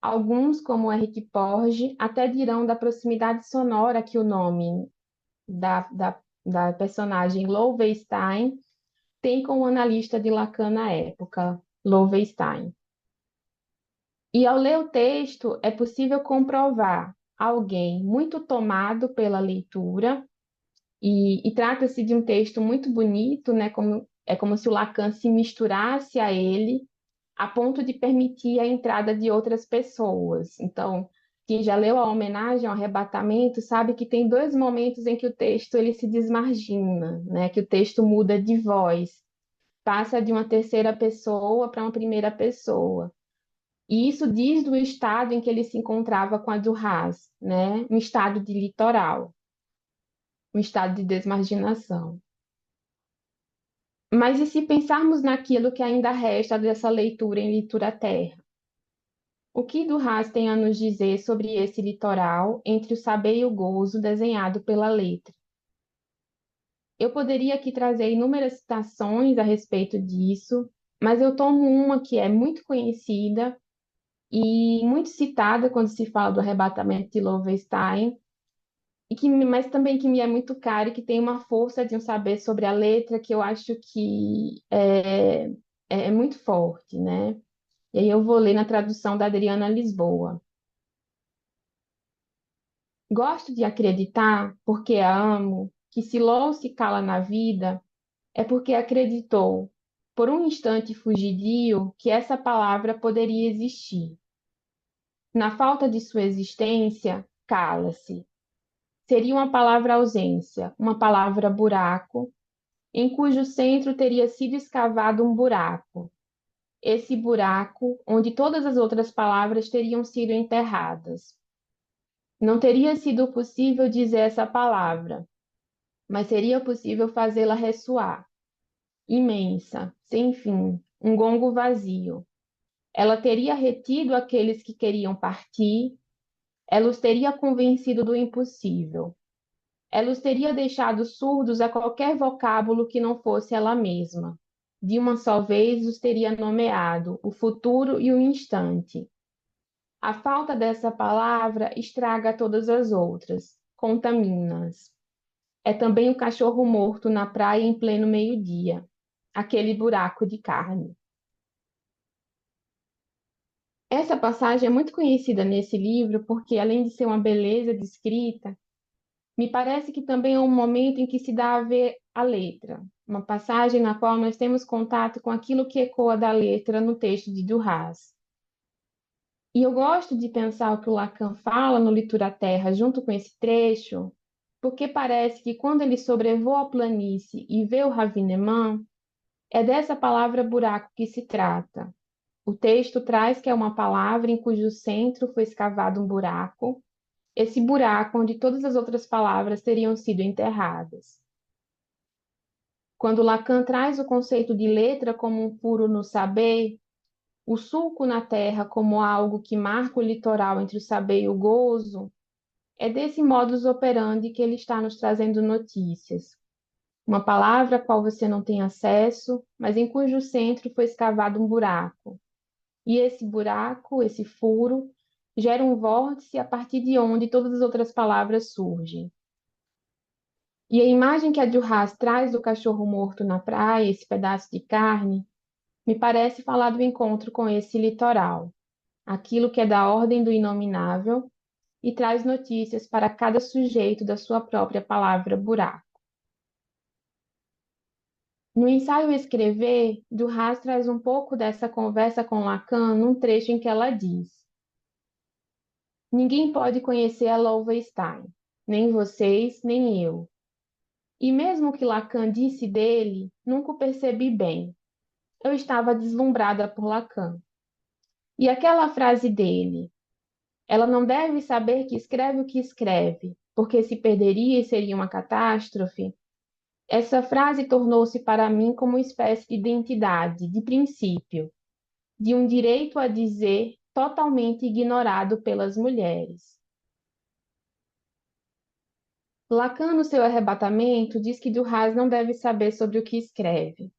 Alguns, como Henrique Porge, até dirão da proximidade sonora que o nome da personagem Lowenstein tem com o analista de Lacan na época, Lowenstein. E ao ler o texto, é possível comprovar alguém muito tomado pela leitura, e trata-se de um texto muito bonito, né? É como se o Lacan se misturasse a ele, a ponto de permitir a entrada de outras pessoas. Então, quem já leu a Homenagem ao Arrebatamento sabe que tem dois momentos em que o texto ele se desmargina, né? Que o texto muda de voz, passa de uma terceira pessoa para uma primeira pessoa. E isso diz do estado em que ele se encontrava com a Duras, né? Um estado de litoral, um estado de desmarginação. Mas e se pensarmos naquilo que ainda resta dessa leitura em Litura Terra? O que Duras tem a nos dizer sobre esse litoral entre o saber e o gozo desenhado pela letra? Eu poderia aqui trazer inúmeras citações a respeito disso, mas eu tomo uma que é muito conhecida e muito citada quando se fala do arrebatamento de Lowenstein, mas também que me é muito cara e que tem uma força de um saber sobre a letra que eu acho que é muito forte, né? E aí eu vou ler na tradução da Adriana Lisboa. Gosto de acreditar, porque a amo, que se Lowell se cala na vida, é porque acreditou, por um instante fugidio, que essa palavra poderia existir. Na falta de sua existência, cala-se. Seria uma palavra ausência, uma palavra buraco, em cujo centro teria sido escavado um buraco. Esse buraco, onde todas as outras palavras teriam sido enterradas. Não teria sido possível dizer essa palavra, mas seria possível fazê-la ressoar. Imensa, sem fim, um gongo vazio. Ela teria retido aqueles que queriam partir, ela os teria convencido do impossível. Ela os teria deixado surdos a qualquer vocábulo que não fosse ela mesma. De uma só vez os teria nomeado o futuro e o instante. A falta dessa palavra estraga todas as outras, contamina-as. É também o cachorro morto na praia em pleno meio-dia, aquele buraco de carne. Essa passagem é muito conhecida nesse livro porque, além de ser uma beleza de escrita, me parece que também é um momento em que se dá a ver a letra, uma passagem na qual nós temos contato com aquilo que ecoa da letra no texto de Duras. E eu gosto de pensar o que o Lacan fala no Litura Terra junto com esse trecho, porque parece que quando ele sobrevoa a planície e vê o Ravineman, é dessa palavra buraco que se trata. O texto traz que é uma palavra em cujo centro foi escavado um buraco, esse buraco onde todas as outras palavras teriam sido enterradas. Quando Lacan traz o conceito de letra como um furo no saber, o sulco na terra como algo que marca o litoral entre o saber e o gozo, é desse modus operandi que ele está nos trazendo notícias. Uma palavra a qual você não tem acesso, mas em cujo centro foi escavado um buraco. E esse buraco, esse furo, gera um vórtice a partir de onde todas as outras palavras surgem. E a imagem que a Duras traz do cachorro morto na praia, esse pedaço de carne, me parece falar do encontro com esse litoral, aquilo que é da ordem do inominável e traz notícias para cada sujeito da sua própria palavra buraco. No ensaio Escrever, Duras traz um pouco dessa conversa com Lacan num trecho em que ela diz: ninguém pode conhecer a Loevestein, nem vocês, nem eu. E mesmo o que Lacan disse dele, nunca o percebi bem. Eu estava deslumbrada por Lacan. E aquela frase dele, ela não deve saber que escreve o que escreve, porque se perderia e seria uma catástrofe. Essa frase tornou-se para mim como uma espécie de identidade, de princípio, de um direito a dizer totalmente ignorado pelas mulheres. Lacan, no seu arrebatamento, diz que Duras não deve saber sobre o que escreve.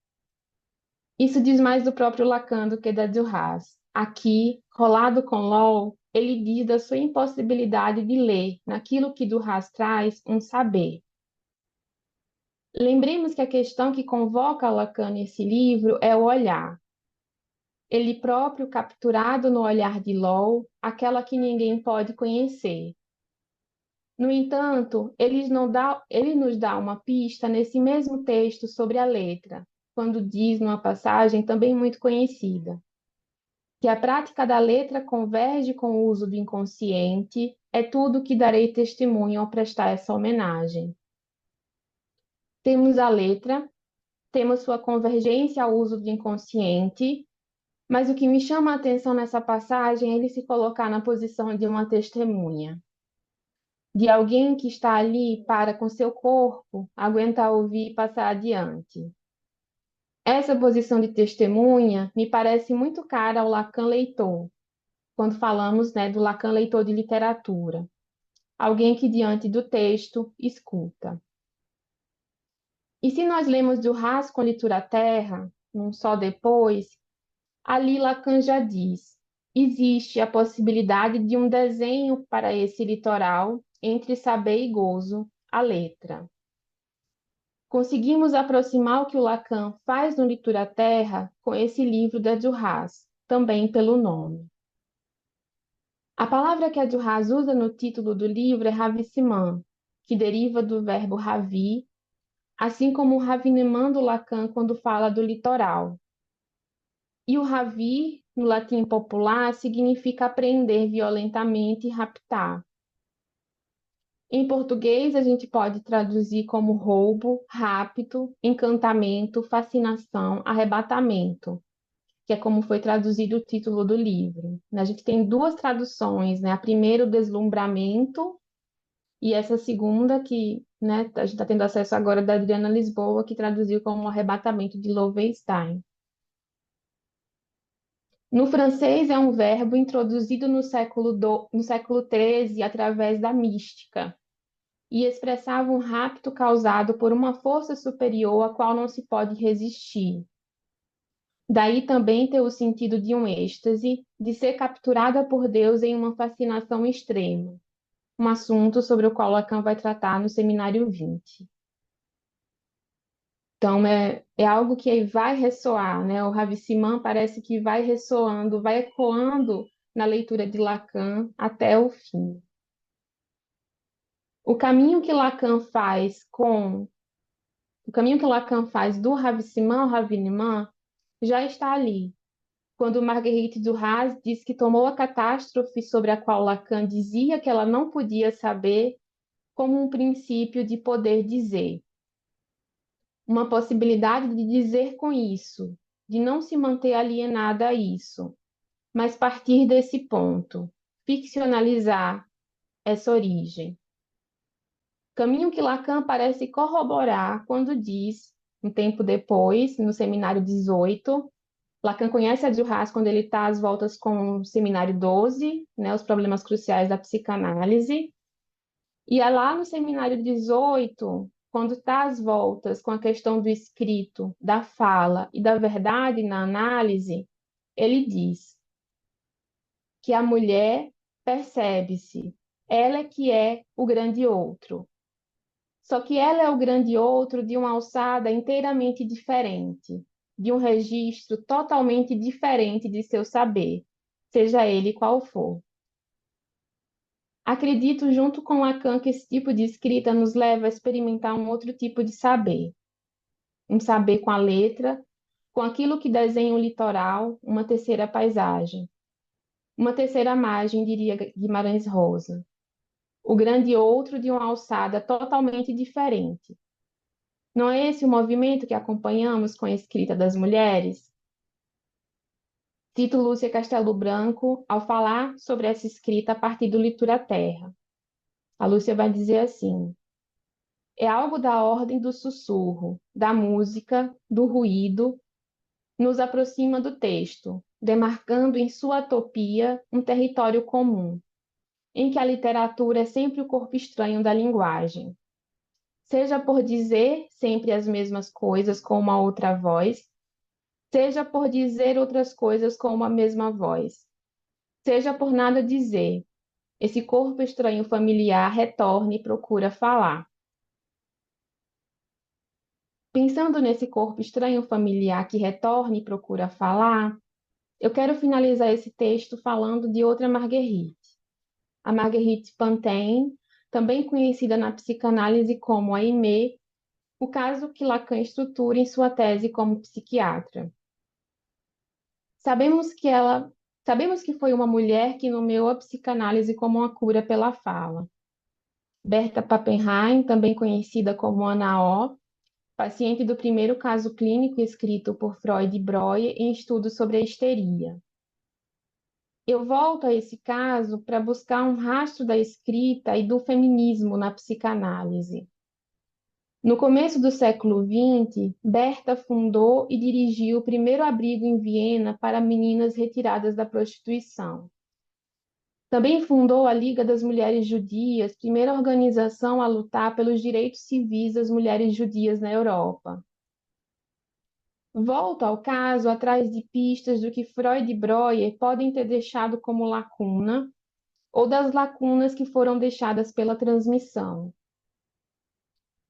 Isso diz mais do próprio Lacan do que da Duras. Aqui, colado com Law, ele diz da sua impossibilidade de ler, naquilo que Duras traz, um saber. Lembremos que a questão que convoca Lacan nesse livro é o olhar. Ele próprio capturado no olhar de Law, aquela que ninguém pode conhecer. No entanto, ele nos dá uma pista nesse mesmo texto sobre a letra, quando diz numa passagem também muito conhecida, que a prática da letra converge com o uso do inconsciente, é tudo que darei testemunho ao prestar essa homenagem. Temos a letra, temos sua convergência ao uso do inconsciente, mas o que me chama a atenção nessa passagem é ele se colocar na posição de uma testemunha, de alguém que está ali para, com seu corpo, aguentar ouvir e passar adiante. Essa posição de testemunha me parece muito cara ao Lacan leitor, quando falamos, né, do Lacan leitor de literatura. Alguém que, diante do texto, escuta. E se nós lemos Duras com Litura Terra, num só depois, ali Lacan já diz: existe a possibilidade de um desenho para esse litoral entre saber e gozo, a letra. Conseguimos aproximar o que o Lacan faz no Litura Terra com esse livro da Duras, também pelo nome. A palavra que a Duras usa no título do livro é ravissement, que deriva do verbo ravir, assim como o ravinement do Lacan quando fala do litoral. E o ravir, no latim popular, significa apreender violentamente e raptar. Em português, a gente pode traduzir como roubo, rapto, encantamento, fascinação, arrebatamento, que é como foi traduzido o título do livro. A gente tem duas traduções, né? A primeira, o deslumbramento, e essa segunda, que, né, a gente está tendo acesso agora da Adriana Lisboa, que traduziu como o arrebatamento de Loevestein. No francês, é um verbo introduzido no século XIII através da mística, e expressava um rapto causado por uma força superior a qual não se pode resistir. Daí também ter o sentido de um êxtase, de ser capturada por Deus em uma fascinação extrema, um assunto sobre o qual Lacan vai tratar no Seminário 20. Então, é algo que vai ressoar, né? O Ravissement parece que vai ressoando, vai ecoando na leitura de Lacan até o fim. O caminho que Lacan faz com O caminho que Lacan faz do Ravissement ao Ravignement já está ali, quando Marguerite Duras diz que tomou a catástrofe sobre a qual Lacan dizia que ela não podia saber como um princípio de poder dizer, uma possibilidade de dizer com isso, de não se manter alienada a isso, mas partir desse ponto, ficcionalizar essa origem. Caminho que Lacan parece corroborar quando diz, um tempo depois, no Seminário 18, Lacan conhece a Duras quando ele está às voltas com o Seminário 12, né, os problemas cruciais da psicanálise, e é lá no Seminário 18, quando está às voltas com a questão do escrito, da fala e da verdade na análise, ele diz que a mulher percebe-se, ela é que é o grande outro. Só que ela é o grande outro de uma alçada inteiramente diferente, de um registro totalmente diferente de seu saber, seja ele qual for. Acredito, junto com Lacan, que esse tipo de escrita nos leva a experimentar um outro tipo de saber. Um saber com a letra, com aquilo que desenha o litoral, uma terceira paisagem. Uma terceira margem, diria Guimarães Rosa. O grande outro de uma alçada totalmente diferente. Não é esse o movimento que acompanhamos com a escrita das mulheres? Cito Lúcia Castelo Branco ao falar sobre essa escrita a partir do Litura Terra. A Lúcia vai dizer assim: é algo da ordem do sussurro, da música, do ruído, nos aproxima do texto, demarcando em sua topia um território comum, em que a literatura é sempre o corpo estranho da linguagem. Seja por dizer sempre as mesmas coisas com uma outra voz, seja por dizer outras coisas com uma mesma voz, seja por nada dizer, esse corpo estranho familiar retorna e procura falar. Pensando nesse corpo estranho familiar que retorna e procura falar, eu quero finalizar esse texto falando de outra Marguerite, a Marguerite Pantin, também conhecida na psicanálise como a Aimée, o caso que Lacan estrutura em sua tese como psiquiatra. Sabemos que foi uma mulher que nomeou a psicanálise como uma cura pela fala. Berta Pappenheim, também conhecida como Ana O, paciente do primeiro caso clínico escrito por Freud e Breuer em estudos sobre a histeria. Eu volto a esse caso para buscar um rastro da escrita e do feminismo na psicanálise. No começo do século XX, Berta fundou e dirigiu o primeiro abrigo em Viena para meninas retiradas da prostituição. Também fundou a Liga das Mulheres Judias, primeira organização a lutar pelos direitos civis das mulheres judias na Europa. Volto ao caso atrás de pistas do que Freud e Breuer podem ter deixado como lacuna, ou das lacunas que foram deixadas pela transmissão.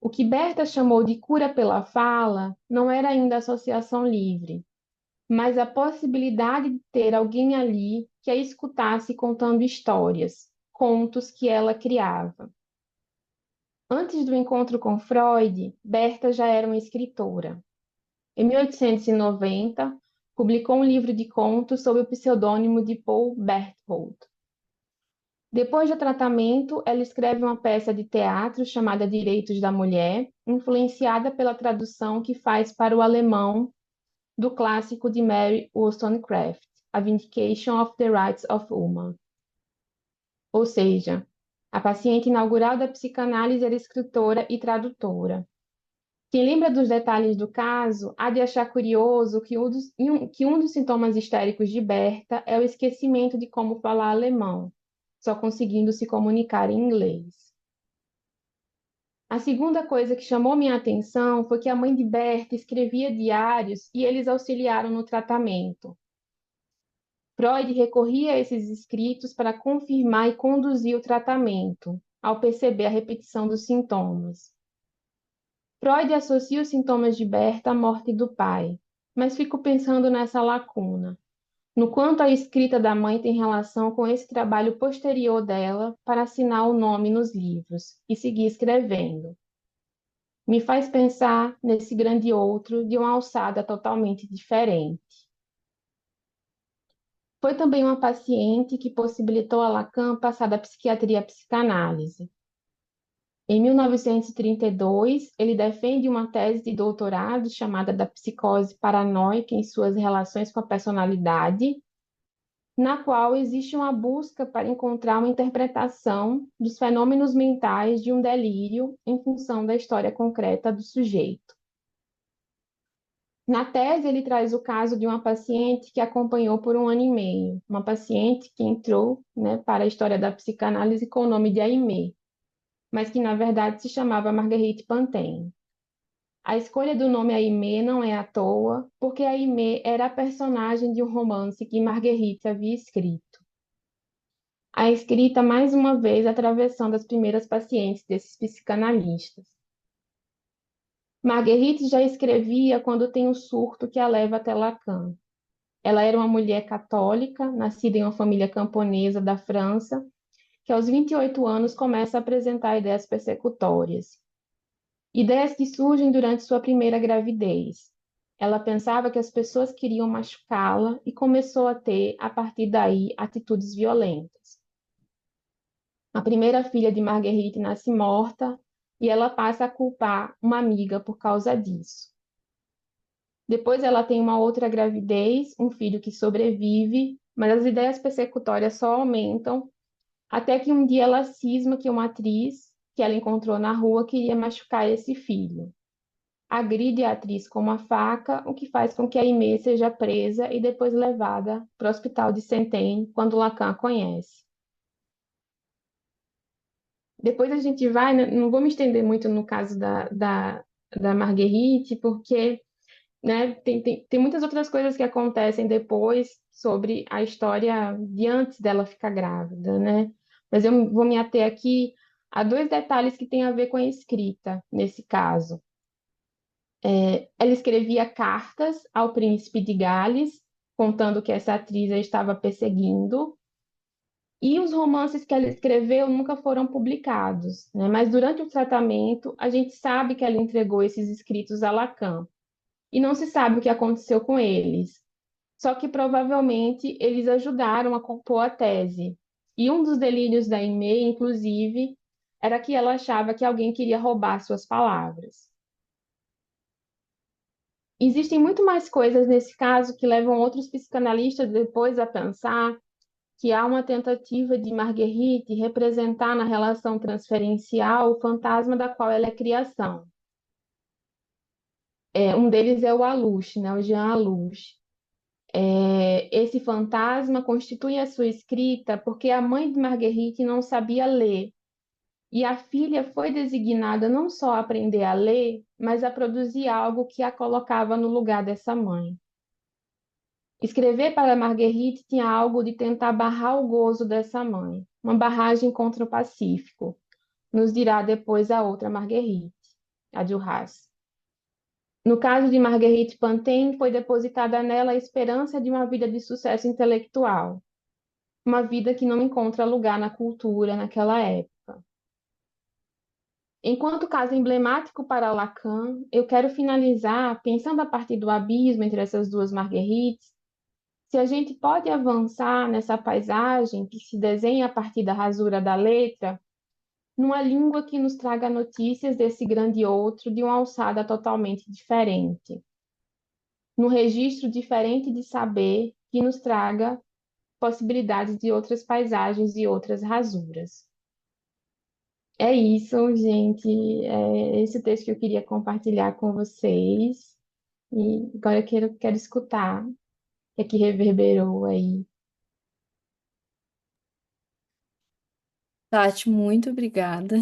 O que Berta chamou de cura pela fala não era ainda associação livre, mas a possibilidade de ter alguém ali que a escutasse contando histórias, contos que ela criava. Antes do encontro com Freud, Berta já era uma escritora. Em 1890, publicou um livro de contos sob o pseudônimo de Paul Berthold. Depois do tratamento, ela escreve uma peça de teatro chamada Direitos da Mulher, influenciada pela tradução que faz para o alemão do clássico de Mary Wollstonecraft, A Vindication of the Rights of Woman. Ou seja, a paciente inaugural da psicanálise era escritora e tradutora. Quem lembra dos detalhes do caso há de achar curioso que um dos sintomas histéricos de Berta é o esquecimento de como falar alemão, só conseguindo se comunicar em inglês. A segunda coisa que chamou minha atenção foi que a mãe de Berta escrevia diários e eles auxiliaram no tratamento. Freud recorria a esses escritos para confirmar e conduzir o tratamento, ao perceber a repetição dos sintomas. Freud associa os sintomas de Berta à morte do pai, mas fico pensando nessa lacuna, no quanto a escrita da mãe tem relação com esse trabalho posterior dela para assinar o nome nos livros e seguir escrevendo. me faz pensar nesse grande outro de uma alçada totalmente diferente. Foi também uma paciente que possibilitou a Lacan passar da psiquiatria à psicanálise. Em 1932, ele defende uma tese de doutorado chamada da psicose paranoica em suas relações com a personalidade, na qual existe uma busca para encontrar uma interpretação dos fenômenos mentais de um delírio em função da história concreta do sujeito. Na tese, ele traz o caso de uma paciente que acompanhou por 1 ano e meio, uma paciente que entrou, né, para a história da psicanálise com o nome de Aimée, mas que na verdade se chamava Marguerite Pantene. A escolha do nome Aimée não é à toa, porque Aimée era a personagem de um romance que Marguerite havia escrito. A escrita, mais uma vez, atravessando as primeiras pacientes desses psicanalistas. Marguerite já escrevia quando tem um surto que a leva até Lacan. Ela era uma mulher católica, nascida em uma família camponesa da França, que aos 28 anos começa a apresentar ideias persecutórias. Ideias que surgem durante sua primeira gravidez. Ela pensava que as pessoas queriam machucá-la e começou a ter, a partir daí, atitudes violentas. A primeira filha de Marguerite nasce morta e ela passa a culpar uma amiga por causa disso. Depois ela tem uma outra gravidez, um filho que sobrevive, mas as ideias persecutórias só aumentam, até que um dia ela cisma que uma atriz que ela encontrou na rua queria machucar esse filho. Agride a atriz com uma faca, o que faz com que a Aimée seja presa e depois levada para o hospital de Saint-Aignan, quando Lacan a conhece. Depois a gente vai, né, não vou me estender muito no caso da Marguerite, porque, né, tem muitas outras coisas que acontecem depois sobre a história de antes dela ficar grávida, né? Mas eu vou me ater aqui a dois detalhes que têm a ver com a escrita, nesse caso. Ela escrevia cartas ao príncipe de Gales, contando que essa atriz a estava perseguindo, e os romances que ela escreveu nunca foram publicados, né? Mas durante o tratamento, a gente sabe que ela entregou esses escritos a Lacan, e não se sabe o que aconteceu com eles. Só que provavelmente eles ajudaram a compor a tese. E um dos delírios da Aimée, inclusive, era que ela achava que alguém queria roubar suas palavras. Existem muito mais coisas nesse caso que levam outros psicanalistas depois a pensar que há uma tentativa de Marguerite representar na relação transferencial o fantasma da qual ela é criação. Um deles é o Aluche, né, o Jean Aluche. Esse fantasma constitui a sua escrita porque a mãe de Marguerite não sabia ler, e a filha foi designada não só a aprender a ler, mas a produzir algo que a colocava no lugar dessa mãe. Escrever para Marguerite tinha algo de tentar barrar o gozo dessa mãe, uma barragem contra o Pacífico, nos dirá depois a outra Marguerite, a Duras. No caso de Marguerite Pantene, foi depositada nela a esperança de uma vida de sucesso intelectual, uma vida que não encontra lugar na cultura naquela época. Enquanto caso emblemático para Lacan, eu quero finalizar pensando a partir do abismo entre essas duas Marguerites, se a gente pode avançar nessa paisagem que se desenha a partir da rasura da letra, numa língua que nos traga notícias desse grande outro de uma alçada totalmente diferente, num registro diferente de saber que nos traga possibilidades de outras paisagens e outras rasuras. É isso, gente. É esse o texto que eu queria compartilhar com vocês. E agora eu quero escutar o que é que reverberou aí. Tati, muito obrigada.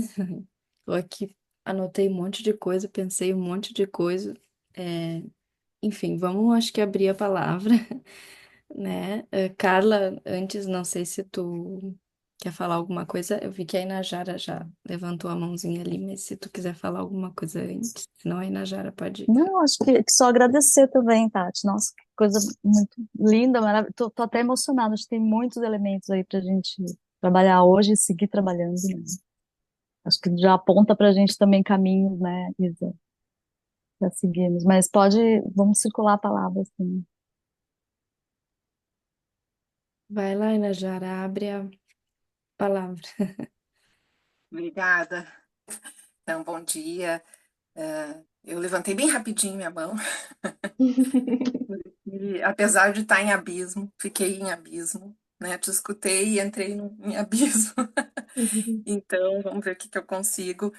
Tô aqui, anotei um monte de coisa, pensei um monte de coisa. É, enfim, vamos, acho que abrir a palavra, né? Carla, antes, não sei se tu quer falar alguma coisa. Eu vi que a Inajara já levantou a mãozinha ali, mas se tu quiser falar alguma coisa antes, senão a Inajara pode. Não, acho que só agradecer também, Tati. Nossa, que coisa muito linda, maravilhosa. Tô até emocionada, acho que tem muitos elementos aí pra gente trabalhar hoje e seguir trabalhando, né? Acho que já aponta para a gente também caminhos, né, Isa, para seguirmos. Mas vamos circular a palavra, assim. Vai lá, Inajara, abre a palavra. Obrigada. Então, bom dia. Eu levantei bem rapidinho minha mão, e apesar de estar em abismo, fiquei em abismo, né? Te escutei e entrei em abismo. Então, vamos ver o que que eu consigo.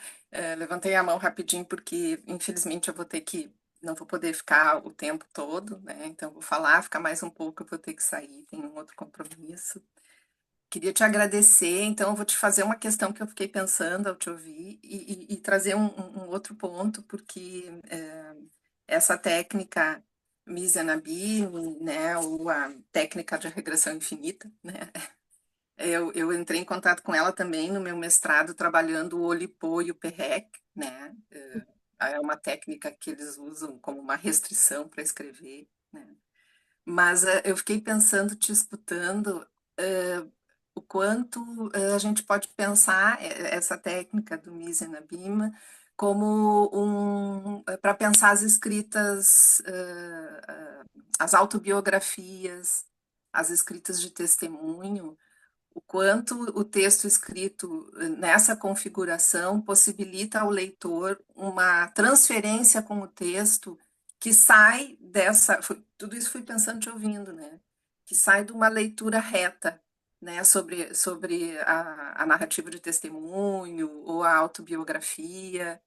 Levantei a mão rapidinho porque, infelizmente, eu vou ter que, não vou poder ficar o tempo todo, né? Então, vou falar, ficar mais um pouco, eu vou ter que sair, tenho um outro compromisso. Queria te agradecer, então eu vou te fazer uma questão que eu fiquei pensando ao te ouvir e trazer um outro ponto, porque essa técnica Mizanabini, né, ou a técnica de regressão infinita, né, eu entrei em contato com ela também no meu mestrado, trabalhando o Olipô e o Perrec, né, é uma técnica que eles usam como uma restrição para escrever, né. Mas eu fiquei pensando, te escutando, o quanto a gente pode pensar essa técnica do Mizanabima como para pensar as escritas, as autobiografias, as escritas de testemunho, o quanto o texto escrito nessa configuração possibilita ao leitor uma transferência com o texto que sai dessa. Tudo isso fui pensando te ouvindo, né? Que sai de uma leitura reta, né? Sobre a narrativa de testemunho ou a autobiografia.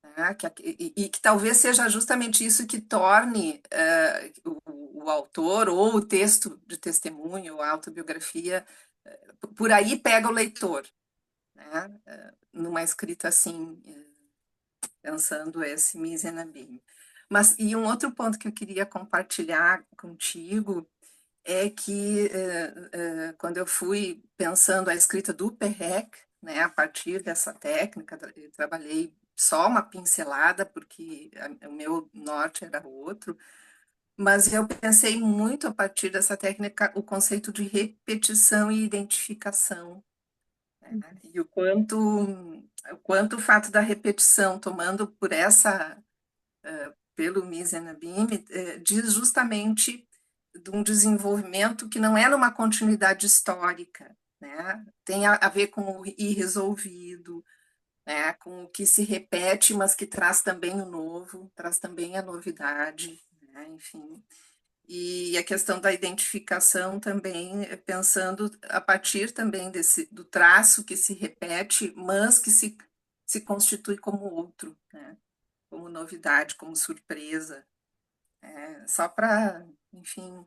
Né? E que talvez seja justamente isso que torne o autor ou o texto de testemunho, ou a autobiografia, por aí pega o leitor, né? Numa escrita assim, pensando esse Misenabim. Mas, e um outro ponto que eu queria compartilhar contigo é que quando eu fui pensando a escrita do Perrec, né, a partir dessa técnica, eu trabalhei só uma pincelada, porque o meu norte era outro, mas eu pensei muito a partir dessa técnica o conceito de repetição e identificação, né? E o quanto o fato da repetição, tomando por pelo Mizanabim, diz justamente de um desenvolvimento que não é numa continuidade histórica, né? Tem a ver com o irresolvido, né? Com o que se repete, mas que traz também o novo, traz também a novidade, né? Enfim. E a questão da identificação também, pensando a partir também do traço que se repete, mas que se constitui como outro, né? Como novidade, como surpresa. Só para, enfim,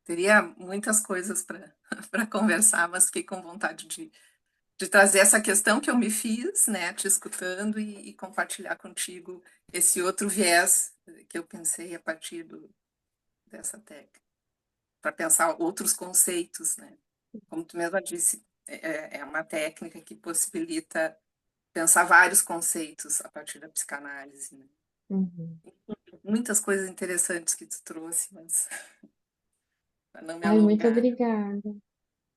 teria muitas coisas para para conversar, mas fiquei com vontade de trazer essa questão que eu me fiz, né, te escutando e compartilhar contigo esse outro viés que eu pensei a partir dessa técnica, para pensar outros conceitos, né? Como tu mesma disse, é uma técnica que possibilita pensar vários conceitos a partir da psicanálise, né? Uhum. Muitas coisas interessantes que tu trouxe, mas para não me Ai, muito alongar. obrigada.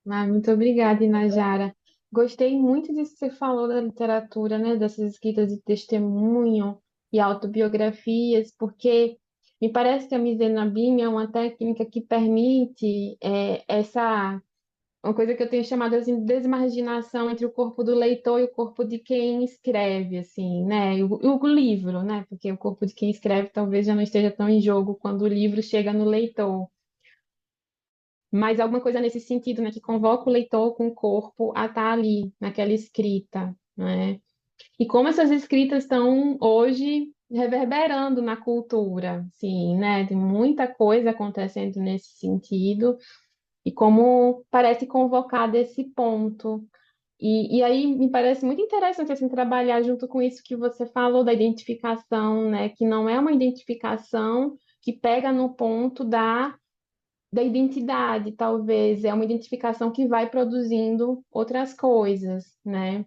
Ai, muito obrigada, Inajara. Gostei muito disso que você falou da literatura, né? Dessas escritas de testemunho e autobiografias, porque me parece que a Misenabim é uma técnica que permite uma coisa que eu tenho chamado assim, de desmarginação entre o corpo do leitor e o corpo de quem escreve, assim, né? E o livro, né? Porque o corpo de quem escreve talvez já não esteja tão em jogo quando o livro chega no leitor. Mas alguma coisa nesse sentido, né? Que convoca o leitor com o corpo a estar ali, naquela escrita, né? E como essas escritas estão hoje reverberando na cultura, sim, né? Tem muita coisa acontecendo nesse sentido e como parece convocar desse ponto. E aí me parece muito interessante assim, trabalhar junto com isso que você falou da identificação, né? Que não é uma identificação que pega no ponto da identidade, talvez, é uma identificação que vai produzindo outras coisas, né?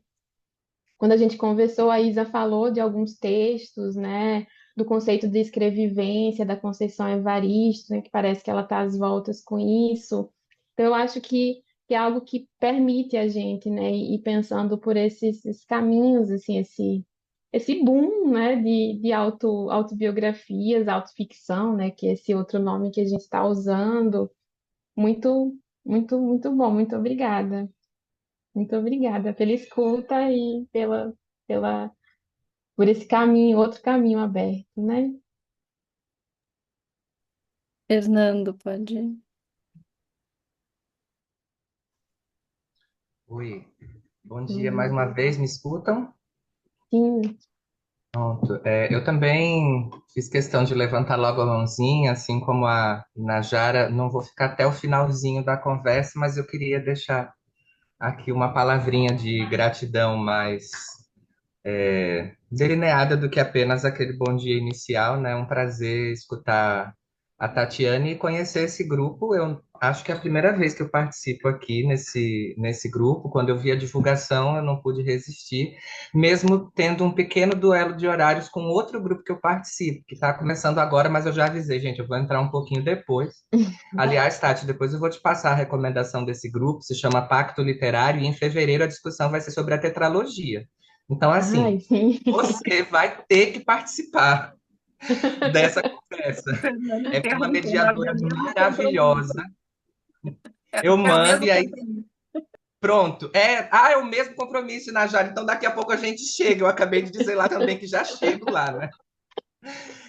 Quando a gente conversou, a Isa falou de alguns textos, né? Do conceito de escrevivência, da Conceição Evaristo, né, que parece que ela está às voltas com isso. Então, eu acho que que é algo que permite a gente, né, ir pensando por esses caminhos, assim, esse boom, né, de autobiografias, autoficção, né, que é esse outro nome que a gente está usando. Muito, muito bom. Muito obrigada. Muito obrigada pela escuta e pela, por esse caminho, outro caminho aberto, né? Fernando, pode ir. Oi, bom dia mais Uhum. uma vez, me escutam? Sim. Pronto. Eu também fiz questão de levantar logo a mãozinha, assim como a Najara. Não vou ficar até o finalzinho da conversa, mas eu queria deixar aqui uma palavrinha de gratidão mais delineada do que apenas aquele bom dia inicial, né? É um prazer escutar a Tatiane e conhecer esse grupo. Eu acho que é a primeira vez que eu participo aqui nesse grupo. Quando eu vi a divulgação, eu não pude resistir, mesmo tendo um pequeno duelo de horários com outro grupo que eu participo, que está começando agora, mas eu já avisei, gente, eu vou entrar um pouquinho depois. Aliás, Tati, depois eu vou te passar a recomendação desse grupo, se chama Pacto Literário, e em fevereiro a discussão vai ser sobre a tetralogia. Então, assim, Ai, sim. você vai ter que participar dessa conversa. O Fernando É com uma interrompendo, é o mediadora meu mesmo compromisso. maravilhosa. Eu É o mando mesmo e aí compromisso. pronto. É o mesmo compromisso, Najara. Então daqui a pouco a gente chega. Eu acabei de dizer lá também que já chego lá, né?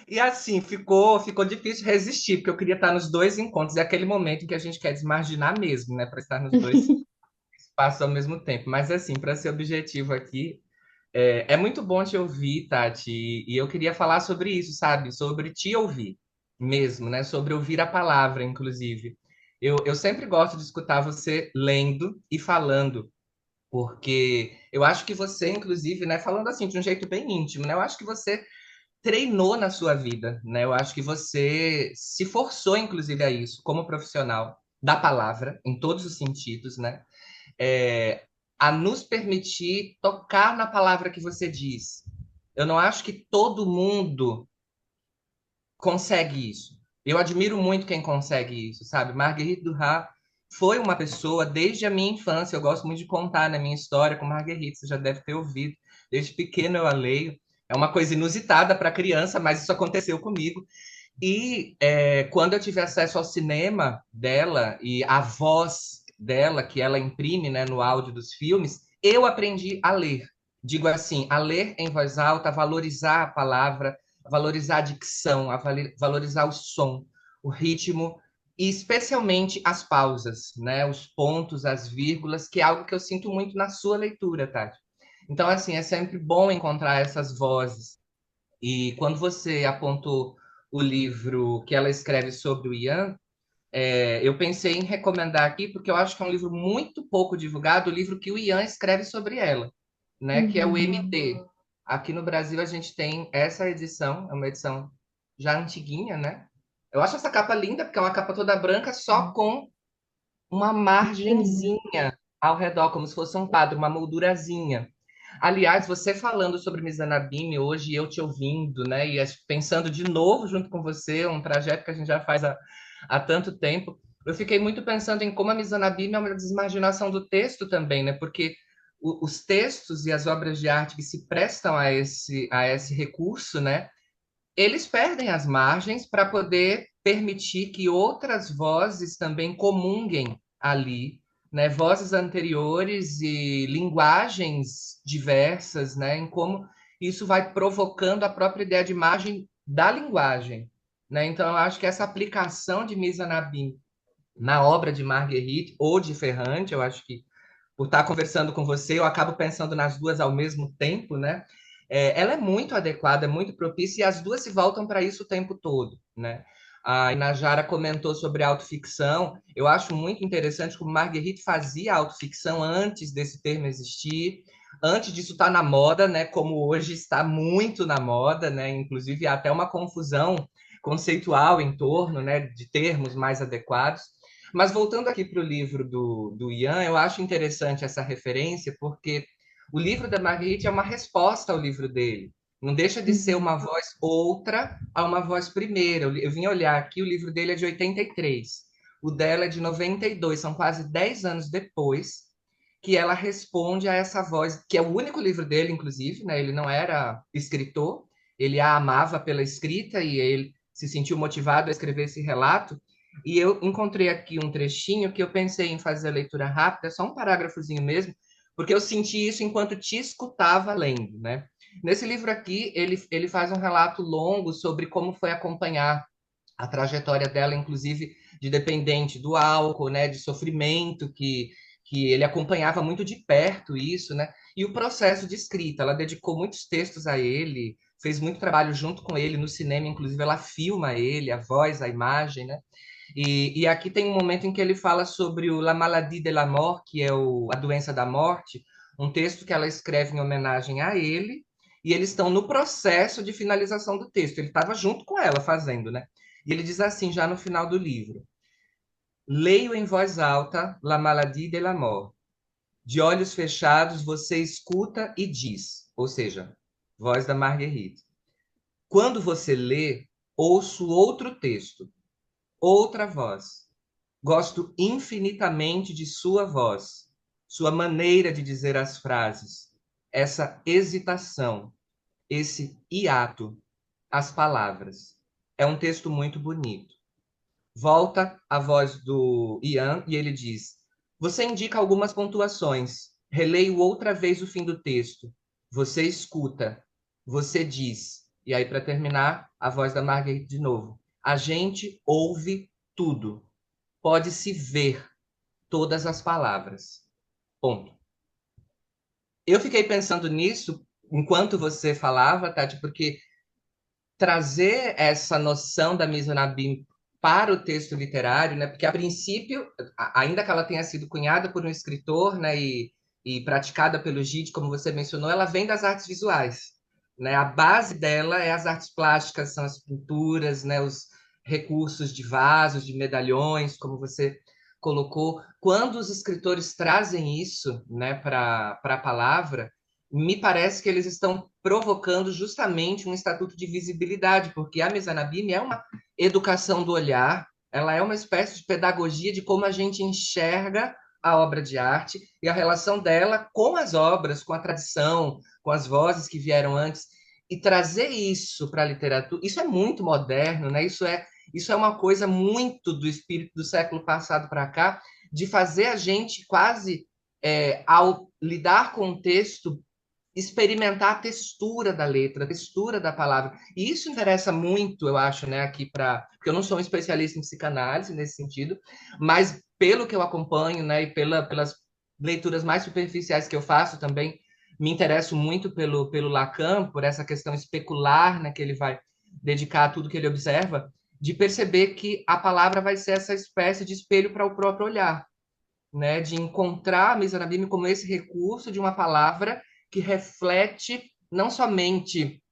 E assim, ficou difícil resistir, porque eu queria estar nos dois encontros. É aquele momento em que a gente quer desmarginar mesmo, né? Para estar nos dois espaços ao mesmo tempo. Mas assim, para ser objetivo aqui, é muito bom te ouvir, Tati, e eu queria falar sobre isso, sabe? Sobre te ouvir mesmo, né? Sobre ouvir a palavra, inclusive. Eu sempre gosto de escutar você lendo e falando, porque eu acho que você, inclusive, né? Falando assim, de um jeito bem íntimo, né? Eu acho que você treinou na sua vida, né? Eu acho que você se forçou, inclusive, a isso, como profissional da palavra, em todos os sentidos, né? é, a nos permitir tocar na palavra que você diz. Eu não acho que todo mundo consegue isso. Eu admiro muito quem consegue isso, sabe? Marguerite Duras foi uma pessoa desde a minha infância. Eu gosto muito de contar na minha história com Marguerite, você já deve ter ouvido. Desde pequeno eu a leio. É uma coisa inusitada para criança, mas isso aconteceu comigo. E quando eu tive acesso ao cinema dela e a voz dela, que ela imprime, né, no áudio dos filmes, eu aprendi a ler. Digo assim, a ler em voz alta, a valorizar a palavra, a valorizar a dicção, a valorizar o som, o ritmo e especialmente as pausas, né, os pontos, as vírgulas, que é algo que eu sinto muito na sua leitura, Tati. Então, assim, é sempre bom encontrar essas vozes e quando você apontou o livro que ela escreve sobre o Ian, eu pensei em recomendar aqui, porque eu acho que é um livro muito pouco divulgado, o livro que o Ian escreve sobre ela, né? Que é o Uhum. MD. Aqui no Brasil a gente tem essa edição, é uma edição já antiguinha, né? Eu acho essa capa linda, porque é uma capa toda branca, só com uma Sim. margenzinha ao redor, como se fosse um quadro, uma moldurazinha. Aliás, você falando sobre Mizanabim hoje, eu te ouvindo, né, e pensando de novo junto com você, um trajeto que a gente já faz há tanto tempo, eu fiquei muito pensando em como a Mizanabim é uma desmarginação do texto também, né, porque os textos e as obras de arte que se prestam a esse recurso, né, eles perdem as margens para poder permitir que outras vozes também comunguem ali, né? Vozes anteriores e linguagens diversas, né? Em como isso vai provocando a própria ideia de imagem da linguagem, né? Então, eu acho que essa aplicação de Mizanabim na obra de Marguerite ou de Ferrante, eu acho que por estar conversando com você, eu acabo pensando nas duas ao mesmo tempo, né? Ela é muito adequada, é muito propícia, e as duas se voltam para isso o tempo todo, né? A Inajara comentou sobre autoficção. Eu acho muito interessante como Marguerite fazia autoficção antes desse termo existir, antes disso estar na moda, né? Como hoje está muito na moda, né? Inclusive há até uma confusão conceitual em torno, né, de termos mais adequados. Mas voltando aqui para o livro do Ian, eu acho interessante essa referência, porque o livro da Marguerite é uma resposta ao livro dele. Não deixa de ser Uhum. uma voz outra a uma voz primeira. Eu vim olhar aqui, o livro dele é de 83. O dela é de 92, são quase 10 anos depois que ela responde a essa voz, que é o único livro dele, inclusive, né? Ele não era escritor, ele a amava pela escrita e ele se sentiu motivado a escrever esse relato. E eu encontrei aqui um trechinho que eu pensei em fazer a leitura rápida, só um parágrafozinho mesmo, porque eu senti isso enquanto te escutava lendo, né? Nesse livro aqui, ele faz um relato longo sobre como foi acompanhar a trajetória dela, inclusive de dependente do álcool, né, de sofrimento, que ele acompanhava muito de perto isso, né, e o processo de escrita. Ela dedicou muitos textos a ele, fez muito trabalho junto com ele no cinema, inclusive ela filma ele, a voz, a imagem, né, e aqui tem um momento em que ele fala sobre o La Maladie de la Mort, que é a doença da morte, um texto que ela escreve em homenagem a ele, e eles estão no processo de finalização do texto. Ele estava junto com ela fazendo, né? E ele diz assim, já no final do livro: leio em voz alta La Maladie de la Mort. De olhos fechados, você escuta e diz, ou seja, voz da Marguerite. Quando você lê, ouço outro texto, outra voz. Gosto infinitamente de sua voz, sua maneira de dizer as frases, essa hesitação, esse hiato, as palavras. É um texto muito bonito. Volta a voz do Ian e ele diz: você indica algumas pontuações. Releio outra vez o fim do texto. Você escuta. Você diz. E aí, para terminar, a voz da Margaret de novo. A gente ouve tudo. Pode-se ver todas as palavras. Ponto. Eu fiquei pensando nisso enquanto você falava, Tati, porque trazer essa noção da Mizunabim para o texto literário, né? Porque a princípio, ainda que ela tenha sido cunhada por um escritor, né, e praticada pelo Gide, como você mencionou, ela vem das artes visuais, né? A base dela é as artes plásticas, são as pinturas, né, os recursos de vasos, de medalhões, como você colocou. Quando os escritores trazem isso, né, para a palavra, me parece que eles estão provocando justamente um estatuto de visibilidade, porque a Mizanabim é uma educação do olhar, ela é uma espécie de pedagogia de como a gente enxerga a obra de arte e a relação dela com as obras, com a tradição, com as vozes que vieram antes, e trazer isso para a literatura, isso é muito moderno, né? Isso é uma coisa muito do espírito do século passado para cá, de fazer a gente quase, ao lidar com o texto, experimentar a textura da letra, a textura da palavra. E isso interessa muito, eu acho, né, aqui para, porque eu não sou um especialista em psicanálise nesse sentido, mas pelo que eu acompanho, né, e pelas leituras mais superficiais que eu faço também, me interesso muito pelo Lacan, por essa questão especular, né, que ele vai dedicar a tudo que ele observa, de perceber que a palavra vai ser essa espécie de espelho para o próprio olhar, né, de encontrar a Mizanabim como esse recurso de uma palavra que reflete não somente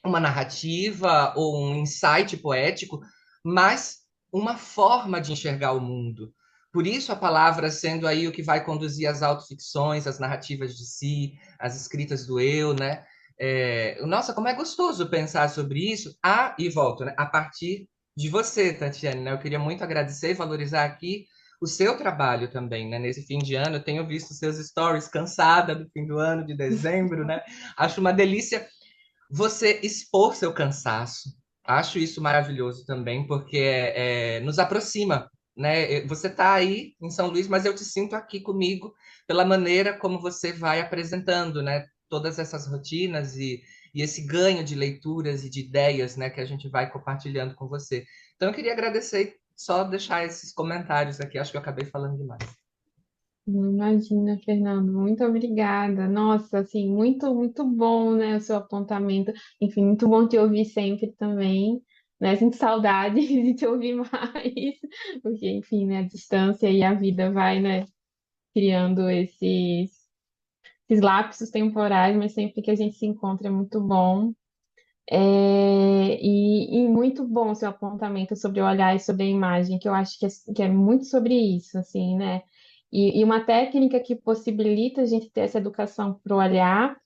uma narrativa ou um insight poético, mas uma forma de enxergar o mundo. Por isso a palavra sendo aí o que vai conduzir as autoficções, as narrativas de si, as escritas do eu, né? Nossa, como é gostoso pensar sobre isso. E volto, né? A partir de você, Tatiane, né? Eu queria muito agradecer e valorizar aqui o seu trabalho também, né? Nesse fim de ano, eu tenho visto seus stories cansada do fim do ano, de dezembro, né? Acho uma delícia você expor seu cansaço. Acho isso maravilhoso também, porque nos aproxima, né? Você está aí em São Luís, mas eu te sinto aqui comigo pela maneira como você vai apresentando, né? Todas essas rotinas e esse ganho de leituras e de ideias, né? Que a gente vai compartilhando com você. Então, eu queria agradecer e só deixar esses comentários aqui. Acho que eu acabei falando demais. Imagina, Fernando, muito obrigada. Nossa, assim, muito, muito bom, né, o seu apontamento. Enfim, muito bom te ouvir sempre também, né? Sinto saudade de te ouvir mais, porque, enfim, né, a distância e a vida vai, né, criando esses lapsos temporais, mas sempre que a gente se encontra é muito bom. E muito bom o seu apontamento sobre o olhar e sobre a imagem, que eu acho que é muito sobre isso, assim, né? E uma técnica que possibilita a gente ter essa educação para o olhar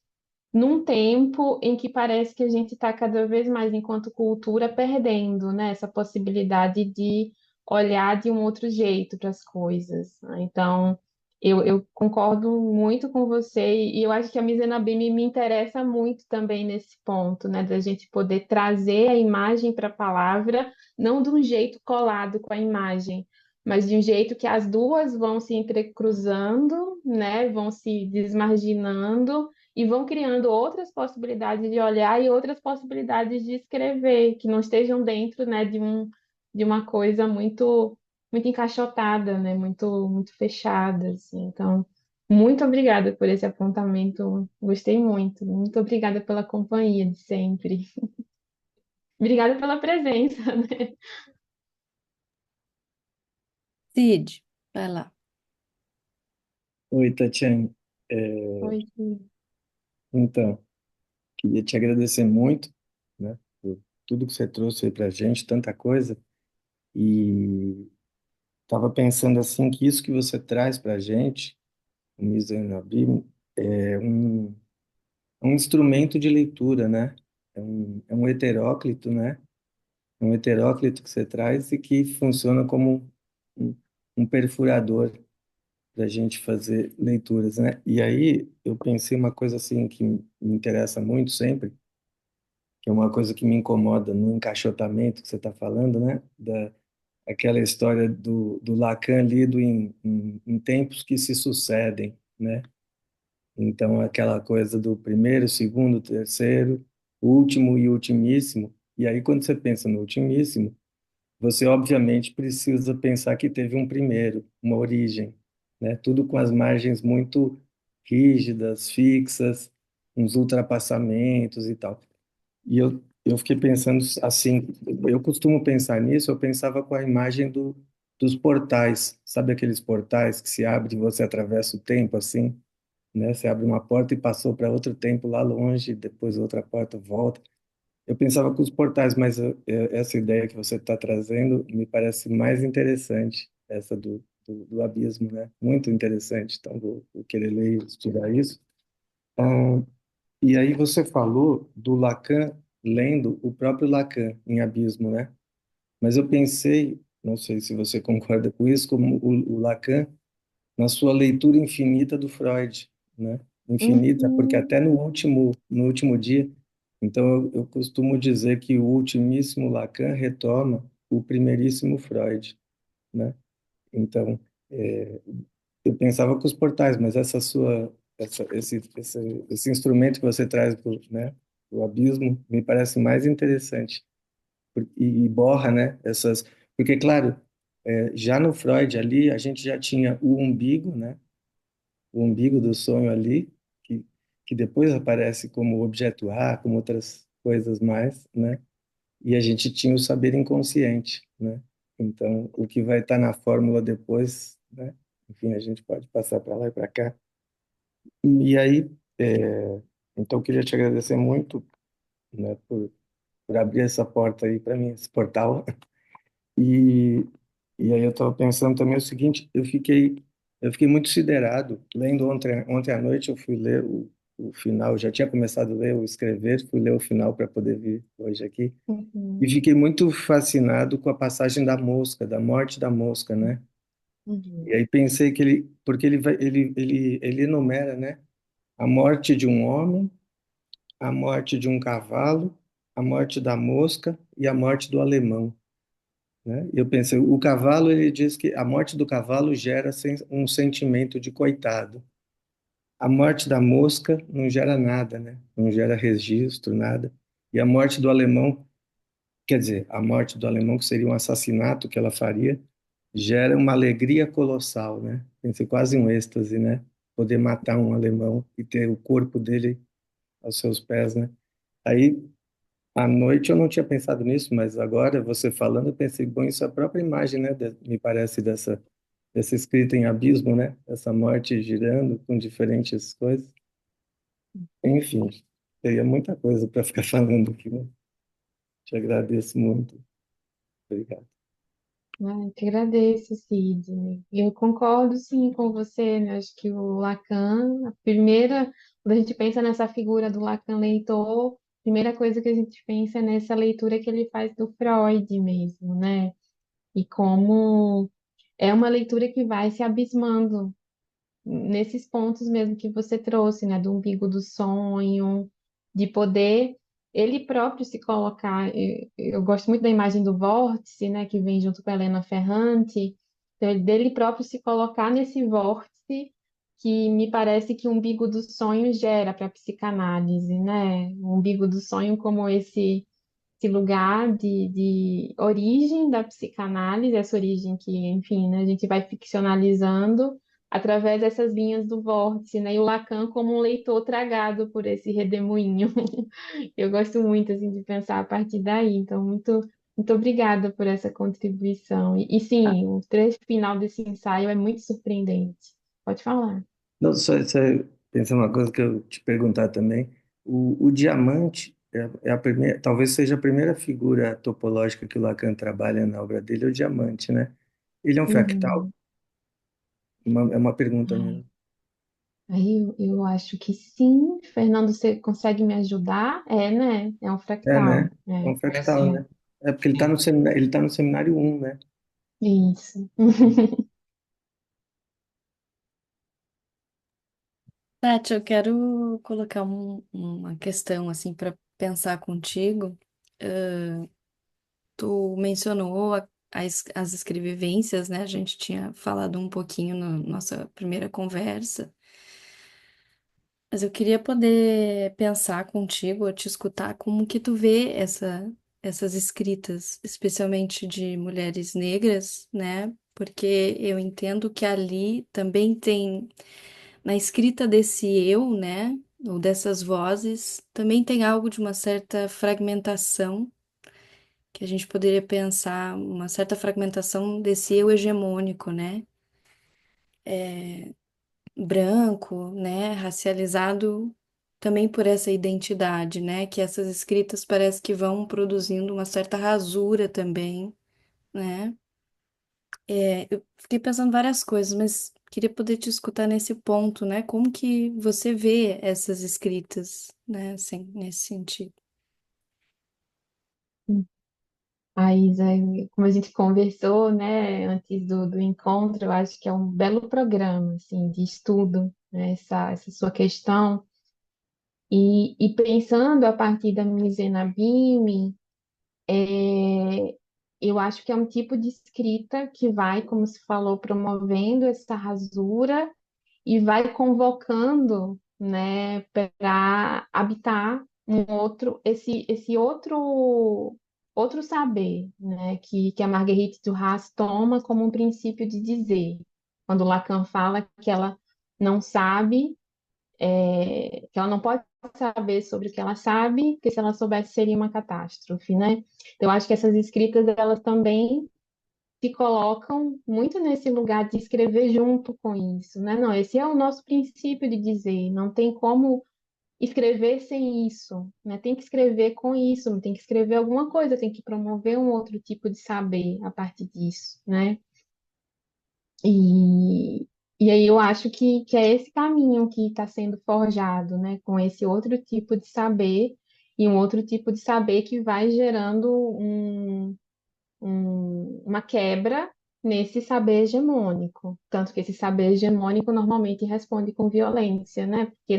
num tempo em que parece que a gente está cada vez mais, enquanto cultura, perdendo, né? Essa possibilidade de olhar de um outro jeito para as coisas, né? Então, eu concordo muito com você e eu acho que a Misenabim me interessa muito também nesse ponto, né, da gente poder trazer a imagem para a palavra, não de um jeito colado com a imagem, mas de um jeito que as duas vão se entrecruzando, né, vão se desmarginando e vão criando outras possibilidades de olhar e outras possibilidades de escrever, que não estejam dentro, né, de uma coisa muito encaixotada, né? Muito fechada, assim. Então, muito obrigada por esse apontamento. Gostei muito. Muito obrigada pela companhia de sempre. Obrigada pela presença, né? Cid, vai lá. Oi, Tatiane. É, Oi, Cris. então, queria te agradecer muito, né, por tudo que você trouxe aí pra gente, tanta coisa. E estava pensando assim que isso que você traz pra gente, o Mizraim, é um instrumento de leitura, né? É um heteróclito, né? É um heteróclito que você traz e que funciona como um, um perfurador para a gente fazer leituras, né? E aí eu pensei uma coisa assim que me interessa muito sempre, que é uma coisa que me incomoda no encaixotamento que você está falando, né? Aquela história do Lacan lido em tempos que se sucedem, né? Então, aquela coisa do primeiro, segundo, terceiro, último e ultimíssimo. E aí, quando você pensa no ultimíssimo, você obviamente precisa pensar que teve um primeiro, uma origem, né? Tudo com as margens muito rígidas, fixas, uns ultrapassamentos e tal. E eu fiquei pensando assim, eu costumo pensar nisso, eu pensava com a imagem dos portais, sabe aqueles portais que se abrem e você atravessa o tempo assim, né? Você abre uma porta e passou para outro tempo lá longe, depois outra porta volta. Eu pensava com os portais, mas essa ideia que você está trazendo me parece mais interessante, essa do abismo, né? Muito interessante. Então, vou querer ler e estudar isso. Ah, e aí você falou do Lacan lendo o próprio Lacan em Abismo, né? Mas eu pensei, não sei se você concorda com isso, como o Lacan na sua leitura infinita do Freud, né? Infinita, porque Uhum, até no último dia, então eu costumo dizer que o ultimíssimo Lacan retoma o primeiríssimo Freud, né? Então, é, eu pensava com os portais, mas esse instrumento que você traz né, do abismo me parece mais interessante e borra, né, porque claro, já no Freud ali a gente já tinha o umbigo, né, o umbigo do sonho ali, que, que depois aparece como objeto A, como outras coisas mais, né? E a gente tinha o saber inconsciente, né? Então, o que vai estar na fórmula depois, né? Enfim, a gente pode passar para lá e para cá. E aí, então, eu queria te agradecer muito, né, por abrir essa porta aí para mim, esse portal. E, e aí eu estava pensando também o seguinte, eu fiquei muito siderado, lendo ontem à noite eu fui ler o final, já tinha começado a ler, o escrever, fui ler o final para poder vir hoje aqui, e uhum, fiquei muito fascinado com a passagem da mosca, da morte da mosca, né? uhum, E aí pensei que porque ele enumera, né? A morte de um homem, a morte de um cavalo, a morte da mosca e a morte do alemão, né? Eu pensei, o cavalo, ele diz que a morte do cavalo gera um sentimento de coitado. A morte da mosca não gera nada, né? Não gera registro, nada. E a morte do alemão, quer dizer, a morte do alemão, que seria um assassinato que ela faria, gera uma alegria colossal, né? Pensei quase um êxtase, né? Poder matar um alemão e ter o corpo dele aos seus pés, né? Aí à noite eu não tinha pensado nisso, mas agora você falando, eu pensei, bom, isso é a própria imagem, né? Me parece dessa escrita em abismo, né? Essa morte girando com diferentes coisas. Enfim, teria muita coisa para ficar falando aqui, né? Te agradeço muito. Obrigado. ah, te agradeço, Sidney. Eu concordo sim com você, né? Acho que o Lacan, a primeira, quando a gente pensa nessa figura do Lacan leitor, a primeira coisa que a gente pensa é nessa leitura que ele faz do Freud mesmo, né? e como é uma leitura que vai se abismando nesses pontos mesmo que você trouxe, né, do umbigo do sonho, de poder ele próprio se colocar. Eu gosto muito da imagem do vórtice, né, que vem junto com a Helena Ferrante, então, dele próprio se colocar nesse vórtice que me parece que o umbigo do sonho gera para a psicanálise, né? O umbigo do sonho como esse lugar de origem da psicanálise, essa origem que, enfim, né, a gente vai ficcionalizando através dessas linhas do vórtice, né, e o Lacan como um leitor tragado por esse redemoinho. Eu gosto muito, assim, de pensar a partir daí, então, muito obrigada por essa contribuição. E sim, o trecho final desse ensaio é muito surpreendente. Pode falar. Não, só pensar uma coisa que eu te perguntar também. O diamante é a primeira, talvez seja a primeira figura topológica que o Lacan trabalha na obra dele, é o diamante, né? Ele é um fractal? Uhum. É uma pergunta Ai, mesmo. aí eu acho que sim. Fernando, você consegue me ajudar? É, né? É um É, fractal. né? É um É fractal, sim, né? É porque ele está sim. no seminário, ele tá no seminário 1, né? Isso. Tati, eu quero colocar uma questão assim para pensar contigo. Tu mencionou as escrevivências, né? A gente tinha falado um pouquinho na nossa primeira conversa, mas eu queria poder pensar contigo, ou te escutar, como que tu vê essas escritas, especialmente de mulheres negras, né? Porque eu entendo que ali também tem, na escrita desse eu, né? Ou dessas vozes, também tem algo de uma certa fragmentação que a gente poderia pensar uma certa fragmentação desse eu hegemônico, né? Branco, né? Racializado também por essa identidade, né? Que essas escritas parece que vão produzindo uma certa rasura também, né? Eu fiquei pensando várias coisas, mas queria poder te escutar nesse ponto, né? Como que você vê essas escritas, né? Assim, nesse sentido. A Isa, como a gente conversou, né, antes do encontro, eu acho que é um belo programa, assim, de estudo, né, essa sua questão. E pensando a partir da Mizena Bimi, eu acho que é um tipo de escrita que vai, como se falou, promovendo essa rasura e vai convocando, né, para habitar um outro, esse outro saber, né, que a Marguerite Duras toma como um princípio de dizer. Quando Lacan fala que ela não sabe, que ela não pode saber sobre o que ela sabe, porque se ela soubesse seria uma catástrofe, né? Então, eu acho que essas escritas, elas também se colocam muito nesse lugar de escrever junto com isso, né? Não, esse é o nosso princípio de dizer, não tem como escrever sem isso, né? Tem que escrever com isso, tem que escrever alguma coisa, tem que promover um outro tipo de saber a partir disso, né? E, e aí eu acho que é esse caminho que está sendo forjado, né? Com esse outro tipo de saber e um outro tipo de saber que vai gerando uma quebra nesse saber hegemônico. Tanto que esse saber hegemônico normalmente responde com violência, né? Porque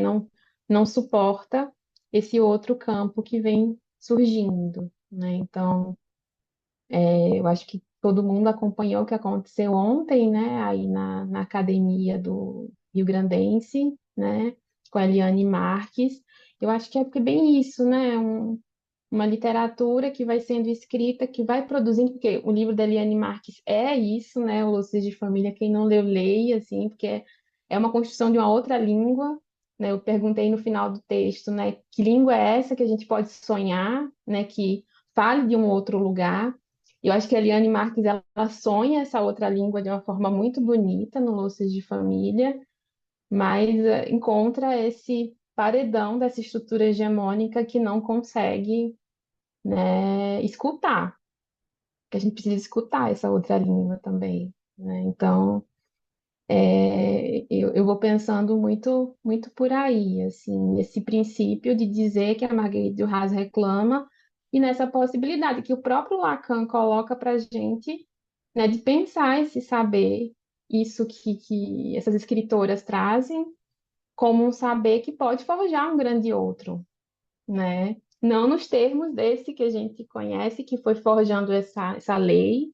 não suporta esse outro campo que vem surgindo, né? Então, eu acho que todo mundo acompanhou o que aconteceu ontem, né? Aí na academia do Rio Grandense, né? Com a Eliane Marques. Eu acho que é porque é bem isso, né? Uma literatura que vai sendo escrita, que vai produzindo, porque o livro da Eliane Marques é isso, né? O Lúcidos de Família, quem não leu, leia, assim, porque é uma construção de uma outra língua, né? Eu perguntei no final do texto, né? Que língua é essa que a gente pode sonhar, né? Que fale de um outro lugar. Eu acho que a Eliane Marques, ela sonha essa outra língua de uma forma muito bonita no Lúcidos de Família, mas encontra esse paredão dessa estrutura hegemônica que não consegue, né, escutar, que a gente precisa escutar essa outra língua também, né? Então, eu vou pensando muito por aí, assim, esse princípio de dizer que a Marguerite Duras reclama e nessa possibilidade que o próprio Lacan coloca para a gente né, de pensar esse saber, isso que essas escritoras trazem, como um saber que pode forjar um grande outro, né? Não nos termos desse que a gente conhece, que foi forjando essa lei,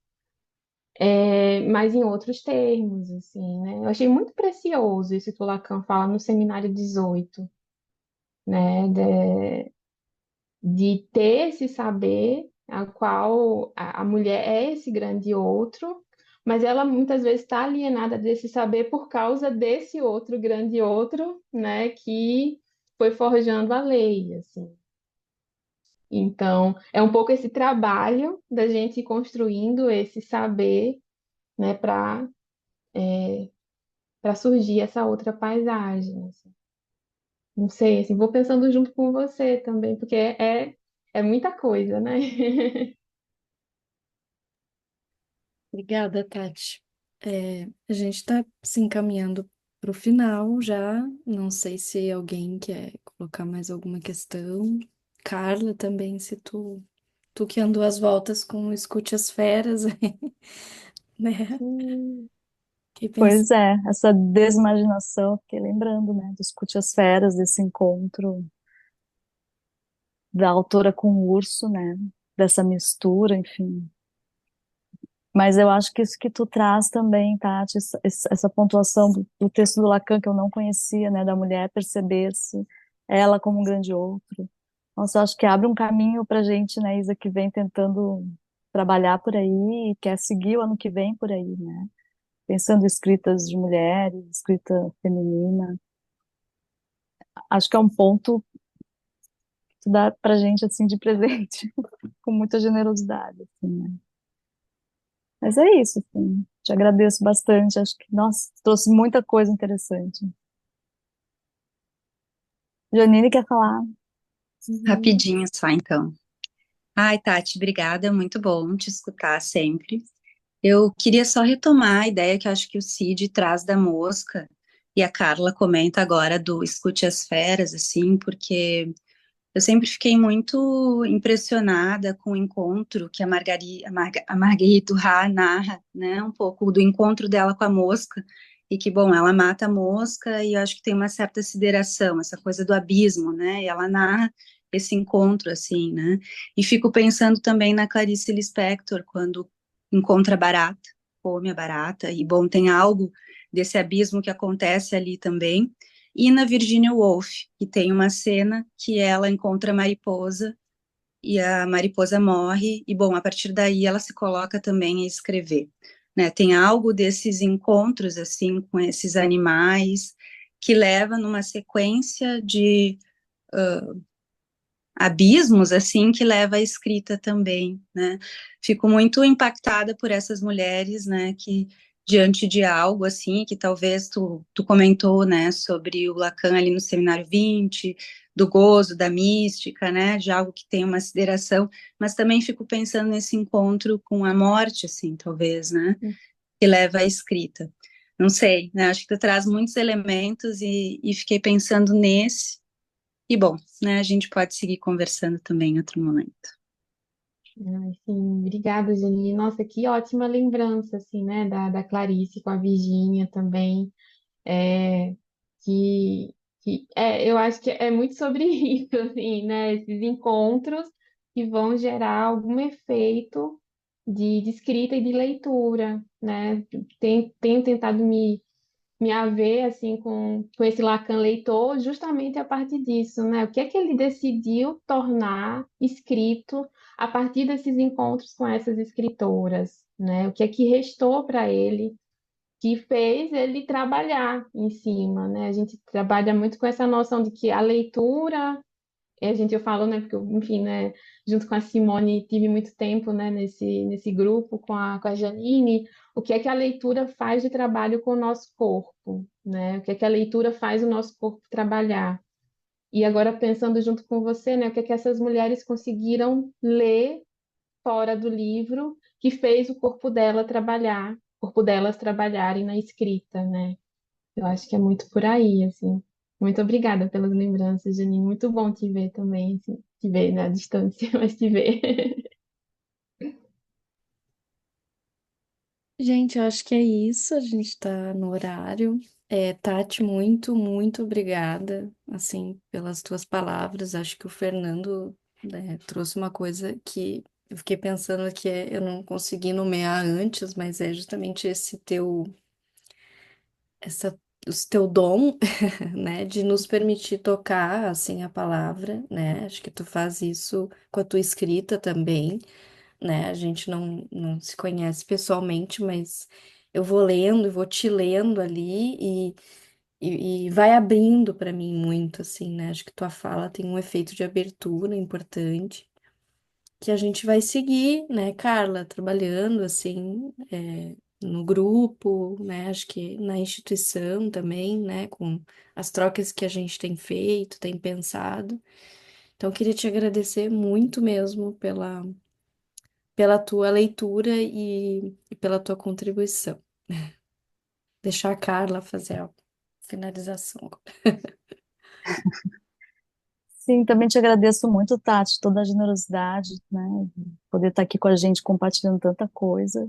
mas em outros termos, assim, né? Eu achei muito precioso isso que o Lacan fala no Seminário 18, né? De ter esse saber, a qual a mulher é esse grande outro, mas ela muitas vezes está alienada desse saber por causa desse outro grande outro, né? Que foi forjando a lei, assim. Então, é um pouco esse trabalho da gente ir construindo esse saber, né, para surgir essa outra paisagem, assim. Não sei, assim, vou pensando junto com você também, porque é muita coisa, né? Obrigada, Tati. A gente está se encaminhando para o final já. Não sei se alguém quer colocar mais alguma questão. Carla também, se tu que andou às voltas com o Escute as Feras, né? Sim. Que pensa. Pois é, essa desimaginação, eu fiquei lembrando, né, dos Cuti-as-Feras, desse encontro da autora com o urso, né, dessa mistura, enfim. Mas eu acho que isso que tu traz também, Tati, essa pontuação do texto do Lacan, que eu não conhecia, né, da mulher perceber-se ela como um grande outro. Nossa, eu acho que abre um caminho pra gente, né, Isa, que vem tentando trabalhar por aí e quer seguir o ano que vem por aí, né? Pensando em escritas de mulheres, escrita feminina. Acho que é um ponto que tu dá pra gente, assim, de presente, com muita generosidade, assim, né? Mas é isso, assim. Te agradeço bastante. Acho que, nossa, trouxe muita coisa interessante. Janine quer falar? Uhum. Rapidinho só, então. Ai, Tati, obrigada, muito bom te escutar sempre. Eu queria só retomar a ideia que eu acho que o Cid traz da mosca, e a Carla comenta agora do escute as feras, assim, porque eu sempre fiquei muito impressionada com o encontro que a Marguerite Duras narra, né, um pouco do encontro dela com a mosca, e que, bom, ela mata a mosca e eu acho que tem uma certa sideração, essa coisa do abismo, né, e ela narra esse encontro, assim, né, e fico pensando também na Clarice Lispector, quando encontra a barata, come a barata, e, bom, tem algo desse abismo que acontece ali também, e na Virginia Woolf, que tem uma cena que ela encontra a mariposa e a mariposa morre, e bom, a partir daí ela se coloca também a escrever, né? Tem algo desses encontros, assim, com esses animais, que leva numa sequência de abismos, assim, que leva à escrita também, né? Fico muito impactada por essas mulheres, né, que diante de algo, assim, que talvez tu comentou, né, sobre o Lacan ali no Seminário 20, do gozo, da mística, né, de algo que tem uma sideração, mas também fico pensando nesse encontro com a morte, assim, talvez, né, que leva à escrita. Não sei, né, acho que tu traz muitos elementos e fiquei pensando nesse, e bom, né, a gente pode seguir conversando também em outro momento. Ai, sim, obrigada, Janine. Nossa, que ótima lembrança, assim, né, da Clarice com a Virgínia também. É, que, eu acho que é muito sobre isso, assim, né? Esses encontros que vão gerar algum efeito de escrita e de leitura, né? Tenho tentado me haver, assim, com esse Lacan leitor justamente a partir disso, né? O que é que ele decidiu tornar escrito a partir desses encontros com essas escritoras, né? O que é que restou para ele que fez ele trabalhar em cima, né? A gente trabalha muito com essa noção de que a leitura, eu falo, né, porque eu, enfim, né, junto com a Simone tive muito tempo, né, nesse grupo com a Janine, o que é que a leitura faz de trabalho com o nosso corpo, né? O que é que a leitura faz o nosso corpo trabalhar? E agora pensando junto com você, né, o que é que essas mulheres conseguiram ler fora do livro que fez o corpo dela trabalhar, o corpo delas trabalharem na escrita, né? Eu acho que é muito por aí, assim. Muito obrigada pelas lembranças, Janine. Muito bom te ver também, assim. Te ver na distância, mas te ver. Gente, eu acho que é isso. A gente tá no horário. Tati, muito, muito obrigada, assim, pelas tuas palavras. Acho que o Fernando, né, trouxe uma coisa que eu fiquei pensando que eu não consegui nomear antes, mas é justamente essa, esse teu dom, né, de nos permitir tocar, assim, a palavra, né? Acho que tu faz isso com a tua escrita também, né? A gente não se conhece pessoalmente, mas eu vou lendo e vou te lendo ali e vai abrindo para mim muito, assim, né? Acho que tua fala tem um efeito de abertura importante, que a gente vai seguir, né, Carla, trabalhando, assim, no grupo, né? Acho que na instituição também, né? Com as trocas que a gente tem feito, tem pensado. Então, eu queria te agradecer muito mesmo pela tua leitura e pela tua contribuição. Deixar a Carla fazer a finalização. Sim, também te agradeço muito, Tati, toda a generosidade, né, de poder estar aqui com a gente compartilhando tanta coisa.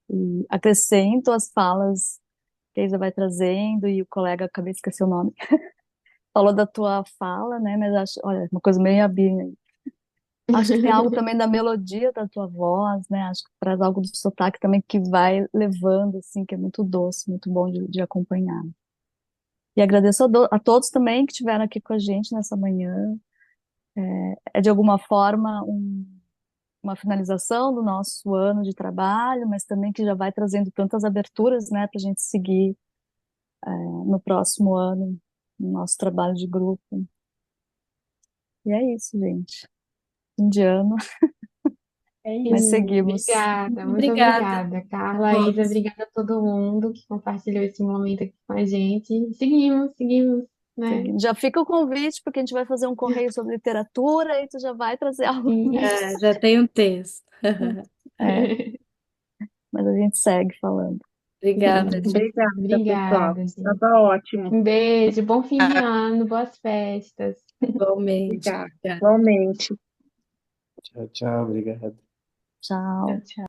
E acrescento as falas que a Isa vai trazendo e o colega, acabei de esquecer o nome, falou da tua fala, né, mas acho, olha, uma coisa meio abinha. Acho que tem algo também da melodia da tua voz, né, acho que traz algo do sotaque também que vai levando, assim, que é muito doce, muito bom de acompanhar. E agradeço a todos também que estiveram aqui com a gente nessa manhã. É de alguma forma uma finalização do nosso ano de trabalho, mas também que já vai trazendo tantas aberturas, né, para a gente seguir no próximo ano, no nosso trabalho de grupo. E é isso, gente. Fim de ano, É mas isso. seguimos. Obrigada, muito Obrigada obrigada, a Carla, Isa, todos. obrigada a todo mundo que compartilhou esse momento aqui com a gente. Seguimos, né? Já fica o convite, porque a gente vai fazer um correio sobre literatura e tu já vai trazer algo mais. Já tem um texto. É, mas a gente segue falando. Obrigada, gente. Obrigada, pessoal. Obrigada, gente. Tava ótimo. Um beijo, bom fim de ano, boas festas. Igualmente. Obrigada. Obrigada. Igualmente. Tchau, tchau, obrigado. Tchau. Tchau, tchau.